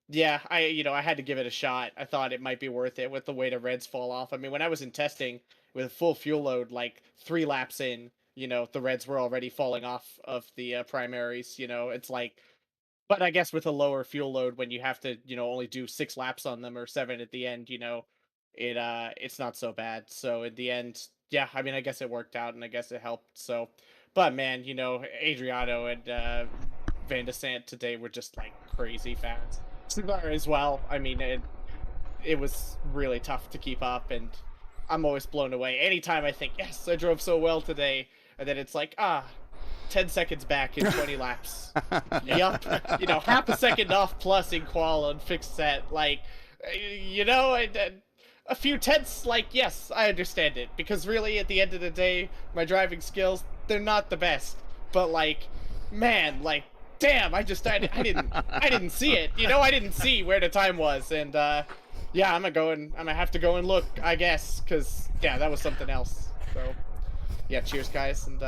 yeah, I had to give it a shot. I thought it might be worth it with the way the reds fall off. I mean, when I was in testing with a full fuel load, like 3 laps in, the reds were already falling off of the primaries. It's like, but I guess with a lower fuel load, when you have to, only do 6 laps on them or 7 at the end, it's not so bad. So in the end, yeah, I mean, I guess it worked out and I guess it helped. So, but man, Adriano and Van de Sant today were just like crazy fast. Cesar as well. I mean, it was really tough to keep up, and I'm always blown away. Anytime I think, yes, I drove so well today, and then it's like, 10 seconds back in 20 laps. Yup. Half a second off plus in qual on fixed set. Like, a few tenths, like, yes, I understand it. Because really, at the end of the day, my driving skills, they're not the best. But, like, man, like, damn, I didn't see it. I didn't see where the time was. And, yeah, I'm gonna have to go and look, I guess. Because, yeah, that was something else. So, yeah, cheers, guys. And,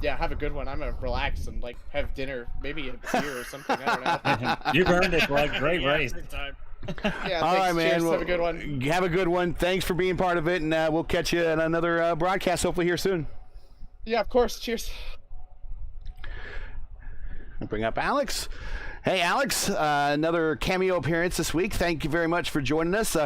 yeah, have a good one. I'm gonna relax and, like, have dinner. Maybe a beer or something. I don't know. You've earned it, bud. Great race. Time. Yeah, All right, man. Cheers. Well, have a good one. Have a good one. Thanks for being part of it, and we'll catch you in another broadcast hopefully here soon. Yeah, of course. Cheers. I'll bring up Alex. Hey, Alex, another cameo appearance this week. Thank you very much for joining us.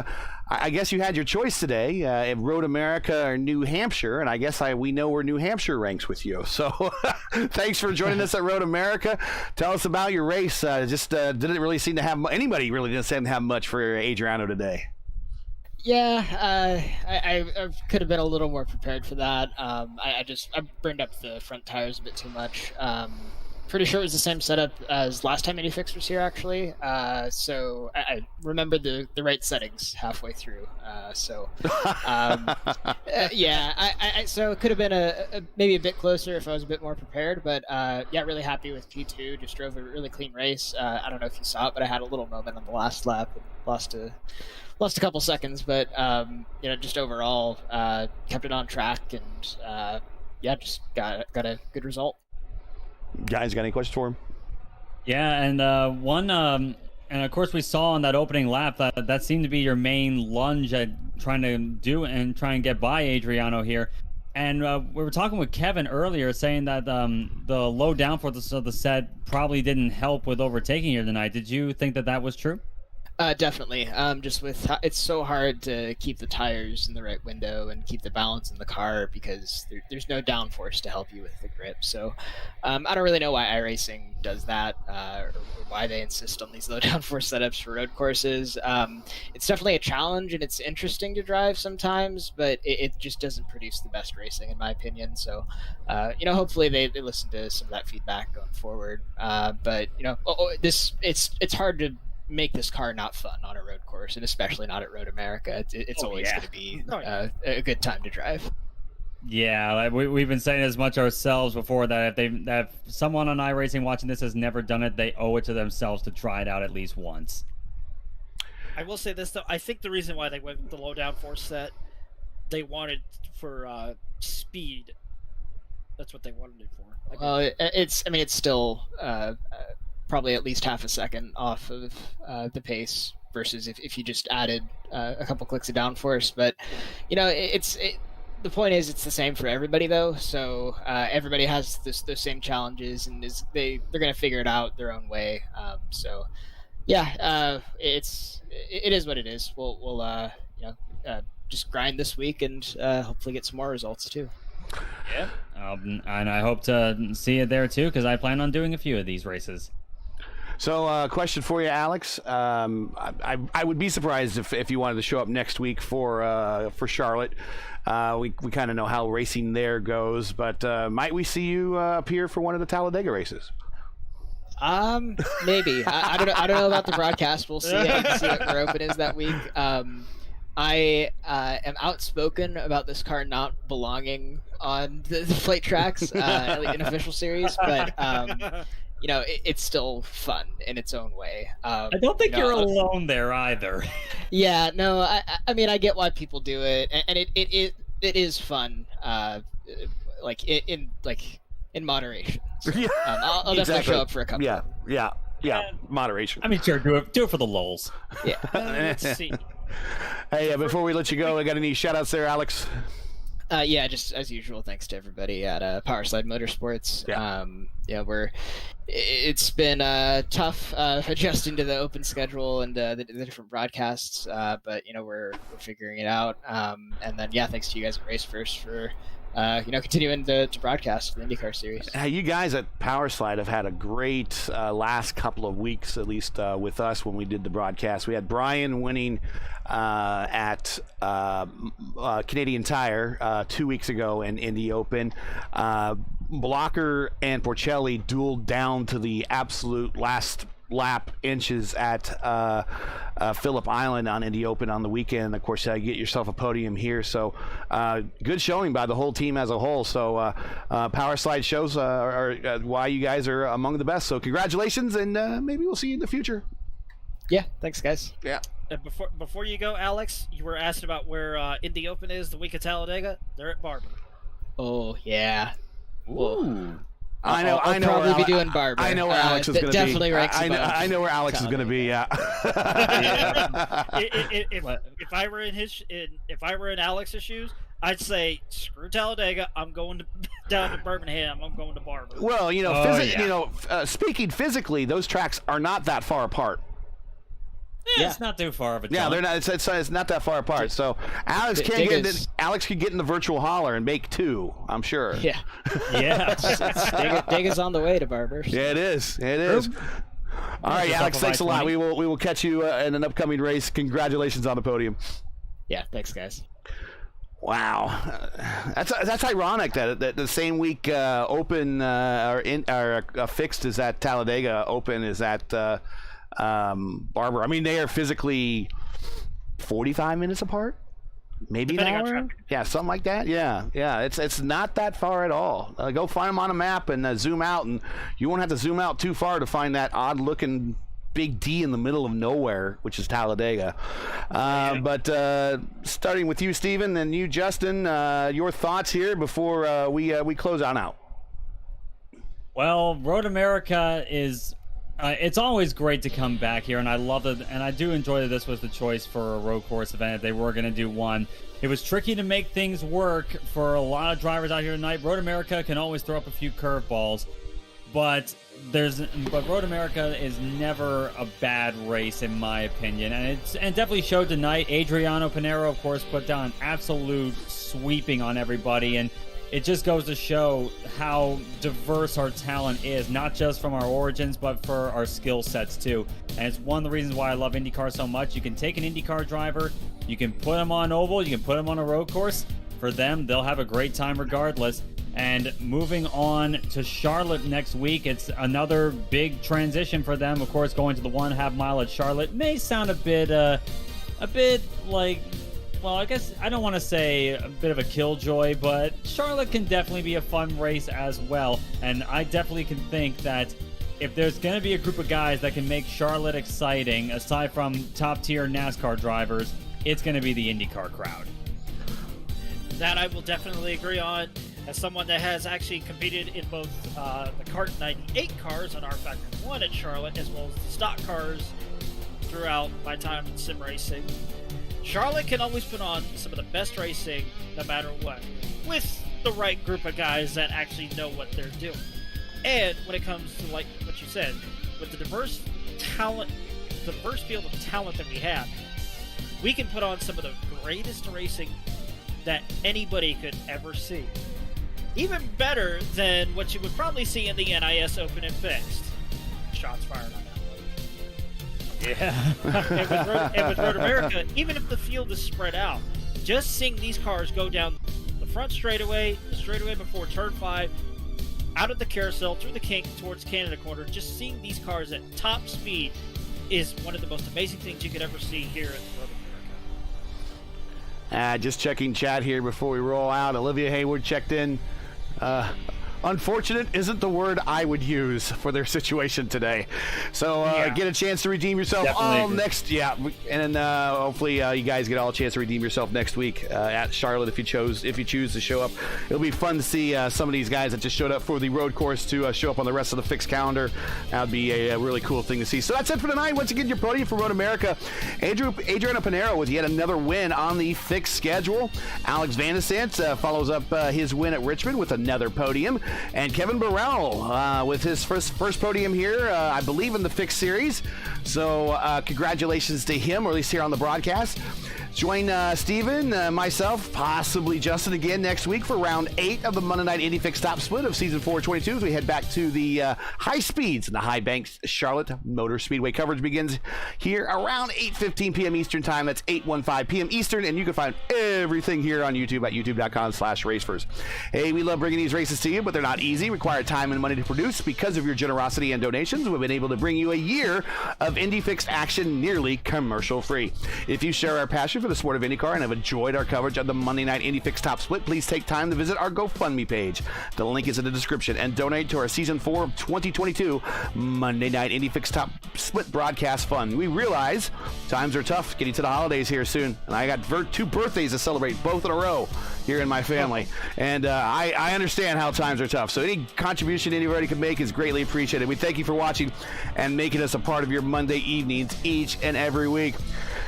I guess you had your choice today, at Road America or New Hampshire, and I guess we know where New Hampshire ranks with you. So thanks for joining us at Road America. Tell us about your race. Didn't really seem to have anybody really didn't seem to have much for Adriano today. Yeah, I could have been a little more prepared for that. I burned up the front tires a bit too much. Pretty sure it was the same setup as last time IndyFix was here, actually. So I remember the right settings halfway through. Yeah, so it could have been maybe a bit closer if I was a bit more prepared. But yeah, really happy with P2. Just drove a really clean race. I don't know if you saw it, but I had a little moment on the last lap. Lost a couple seconds, but just overall kept it on track, and yeah, just got a good result. Guys, got any questions for him? Yeah, and and of course we saw on that opening lap that seemed to be your main lunge at trying to try and get by Adriano here. And we were talking with Kevin earlier, saying that the low downforce of the set probably didn't help with overtaking here tonight. Did you think that was true? Definitely. Just with it's so hard to keep the tires in the right window and keep the balance in the car because there's no downforce to help you with the grip. So I don't really know why iRacing does that or why they insist on these low downforce setups for road courses. It's definitely a challenge and it's interesting to drive sometimes, but it just doesn't produce the best racing in my opinion. So hopefully they listen to some of that feedback going forward. But it's hard to make this car not fun on a road course, and especially not at Road America. It's always going to be a good time to drive. Yeah, we've been saying as much ourselves before that if someone on iRacing watching this has never done it, they owe it to themselves to try it out at least once. I will say this though, I think the reason why they went with the low downforce set, they wanted for speed. That's what they wanted it for. Well, it's still probably at least half a second off of the pace versus if you just added a couple clicks of downforce. But the point is it's the same for everybody though. So everybody has those same challenges, and they're going to figure it out their own way. So yeah, it is what it is. We'll just grind this week and hopefully get some more results too. Yeah, and I hope to see it there too because I plan on doing a few of these races. So, question for you, Alex. I would be surprised if you wanted to show up next week for Charlotte. We kind of know how racing there goes, but might we see you appear for one of the Talladega races? Maybe. I don't know about the broadcast. We'll see. I can see what their open is that week. I am outspoken about this car not belonging on the flight tracks in official series, but it's still fun in its own way. I don't think you're alone there either. Yeah, no, I mean, I get why people do it, and it it is fun. Like in moderation. So, Yeah, I'll definitely show up for a couple. Yeah. Moderation. I mean, sure, do it for the lulz. Yeah. Let's see. Hey, before we let you go, I got any shout outs there, Alex? Yeah, just as usual, thanks to everybody at Powerslide Motorsports. It's been tough adjusting to the open schedule and the different broadcasts, but we're figuring it out. And then thanks to you guys at Race First for continuing to broadcast the IndyCar Series. You guys at Powerslide have had a great last couple of weeks, at least with us when we did the broadcast. We had Brian winning at Canadian Tire 2 weeks ago in Indy Open. Blocker and Porcelli dueled down to the absolute last lap inches at Phillip Island on Indy Open on the weekend. Of course, you get yourself a podium here. So good showing by the whole team as a whole. So Powerslide shows are why you guys are among the best. So congratulations, and maybe we'll see you in the future. Yeah, thanks, guys. Yeah. Before you go, Alex, you were asked about where Indy Open is the week of Talladega. They're at Barber. Oh, yeah. Ooh. I know. I'll probably be doing Barber. I know where Alex is going to be. Definitely ranks above I know where Alex is going to be. Yeah. If I were in Alex's shoes, I'd say screw Talladega. I'm going down to Birmingham. I'm going to Barber. Well, speaking physically, those tracks are not that far apart. Yeah, it's not too far of a jump. Yeah, they're not. It's not that far apart. So Alex can get in the virtual hauler and make two. I'm sure. Yeah. Yeah. Dega's on the way to Barber. So. Yeah, it is. It is. All right, Alex. Thanks a lot. We will catch you in an upcoming race. Congratulations on the podium. Yeah. Thanks, guys. Wow, that's ironic that the same week Open fixed is at Talladega. Open is at Barber. I mean, they are physically 45 minutes apart, maybe an hour. Yeah, something like that. Yeah. It's not that far at all. Go find them on a map and zoom out, and you won't have to zoom out too far to find that odd-looking big D in the middle of nowhere, which is Talladega. But starting with you, Steven, and you, Justin, your thoughts here before we close on out. Well, Road America is it's always great to come back here, and I love it, and I do enjoy that this was the choice for a road course event if they were going to do one. It was tricky to make things work for a lot of drivers out here tonight. Road America can always throw up a few curveballs, but Road America is never a bad race in my opinion, and it definitely showed tonight. Adriano Pinero, of course, put down an absolute sweeping on everybody, and it just goes to show how diverse our talent is, not just from our origins, but for our skill sets too. And it's one of the reasons why I love IndyCar so much. You can take an IndyCar driver, you can put them on oval, you can put them on a road course. For them, they'll have a great time regardless. And moving on to Charlotte next week, it's another big transition for them. Of course, going to the 1.5 mile at Charlotte may sound a bit like, well, I guess I don't want to say a bit of a killjoy, but Charlotte can definitely be a fun race as well. And I definitely can think that if there's going to be a group of guys that can make Charlotte exciting, aside from top-tier NASCAR drivers, it's going to be the IndyCar crowd. That I will definitely agree on. As someone that has actually competed in both the Kart 98 cars on R-Factor 1 at Charlotte, as well as the stock cars throughout my time in sim racing, Charlotte can always put on some of the best racing no matter what, with the right group of guys that actually know what they're doing. And when it comes to, like what you said, with the diverse field of talent that we have, we can put on some of the greatest racing that anybody could ever see. Even better than what you would probably see in the NIS Open and Fixed. Shots fired on that one. Yeah. and with Road America, even if the field is spread out, just seeing these cars go down the front straightaway, the straightaway before turn 5, out of the carousel, through the kink towards Canada Corner, just seeing these cars at top speed is one of the most amazing things you could ever see here at Road America. Just checking chat here before we roll out. Olivia Hayward checked in. unfortunate isn't the word I would use for their situation today. So get a chance to redeem yourself and then hopefully you guys get all a chance to redeem yourself next week at Charlotte if you choose to show up. It'll be fun to see some of these guys that just showed up for the road course to show up on the rest of the fixed calendar. That would be a really cool thing to see. So that's it for tonight. Once again, your podium for Road America. Adriano Pinero with yet another win on the fixed schedule. Alex Van de Sant follows up his win at Richmond with another podium. And Kevin Burrell with his first podium here, I believe, in the fixed series. So congratulations to him, or at least here on the broadcast. Join Steven, myself, possibly Justin again next week for round 8 of the Monday Night Indy Fixed Top Split of Season 422 as we head back to the high speeds in the High Banks Charlotte Motor Speedway. Coverage begins here around 8:15 p.m. Eastern Time. That's 8:15 p.m. Eastern, and you can find everything here on YouTube at youtube.com/racefirst. Hey, we love bringing these races to you, but they're not easy. Require time and money to produce. Because of your generosity and donations, we've been able to bring you a year of Indy Fixed action nearly commercial-free. If you share our passion for the sport of IndyCar and have enjoyed our coverage of the Monday Night Indy Fixed Top Split, please take time to visit our GoFundMe page. The link is in the description, and donate to our Season 4 of 2022 Monday Night Indy Fixed Top Split broadcast fund. We realize times are tough getting to the holidays here soon, and I got 2 birthdays to celebrate, both in a row here in my family, and I understand how times are tough, so any contribution anybody can make is greatly appreciated. We thank you for watching and making us a part of your Monday evenings each and every week.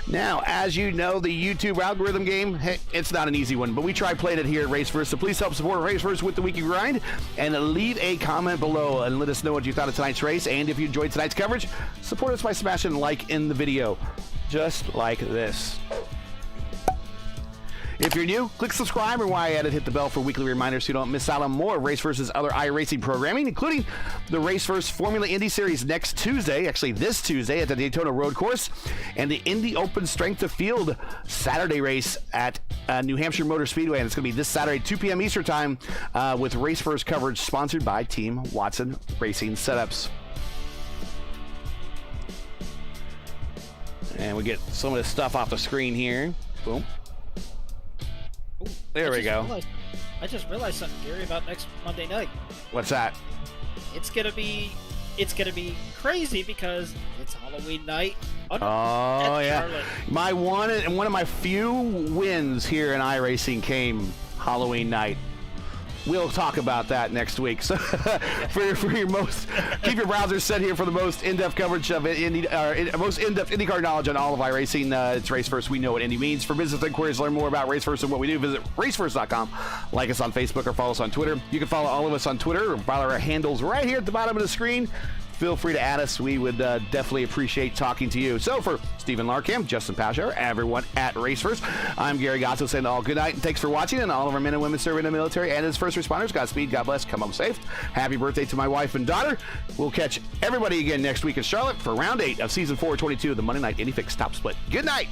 Now, as you know, the YouTube algorithm game, it's not an easy one, but we try playing it here at RaceFirst, so please help support RaceFirst with the Weekly Grind, and leave a comment below and let us know what you thought of tonight's race, and if you enjoyed tonight's coverage, support us by smashing like in the video, just like this. If you're new, click subscribe, or while at it, hit the bell for weekly reminders so you don't miss out on more of RaceFirst's other iRacing programming, including the RaceFirst Formula Indy Series next Tuesday, actually this Tuesday at the Daytona Road Course, and the Indy Open Strength of Field Saturday race at New Hampshire Motor Speedway, and it's going to be this Saturday, 2 p.m. Eastern Time, with RaceFirst coverage sponsored by Team Watson Racing Setups. And we get some of this stuff off the screen here. Boom. There we go. I just realized something, Gary, about next Monday night. What's that? It's gonna be crazy because it's Halloween night. Oh yeah, Charlotte. one of my few wins here in iRacing came Halloween night. We'll talk about that next week. So, for your most, keep your browsers set here for the most in-depth coverage of most in-depth IndyCar knowledge on all of iRacing. It's RaceFirst. We know what Indy means. For business inquiries, learn more about RaceFirst and what we do. Visit racefirst.com. Like us on Facebook or follow us on Twitter. You can follow all of us on Twitter or follow our handles right here at the bottom of the screen. Feel free to add us. We would definitely appreciate talking to you. So for Stephen Larkamp, Justin Pashower, everyone at RaceFirst, I'm Gary Gatto saying all good night and thanks for watching, and all of our men and women serving in the military and as first responders, Godspeed, God bless, come home safe. Happy birthday to my wife and daughter. We'll catch everybody again next week in Charlotte for round 8 of Season 422 of the Monday Night Indy Fixed Top Split. Good night.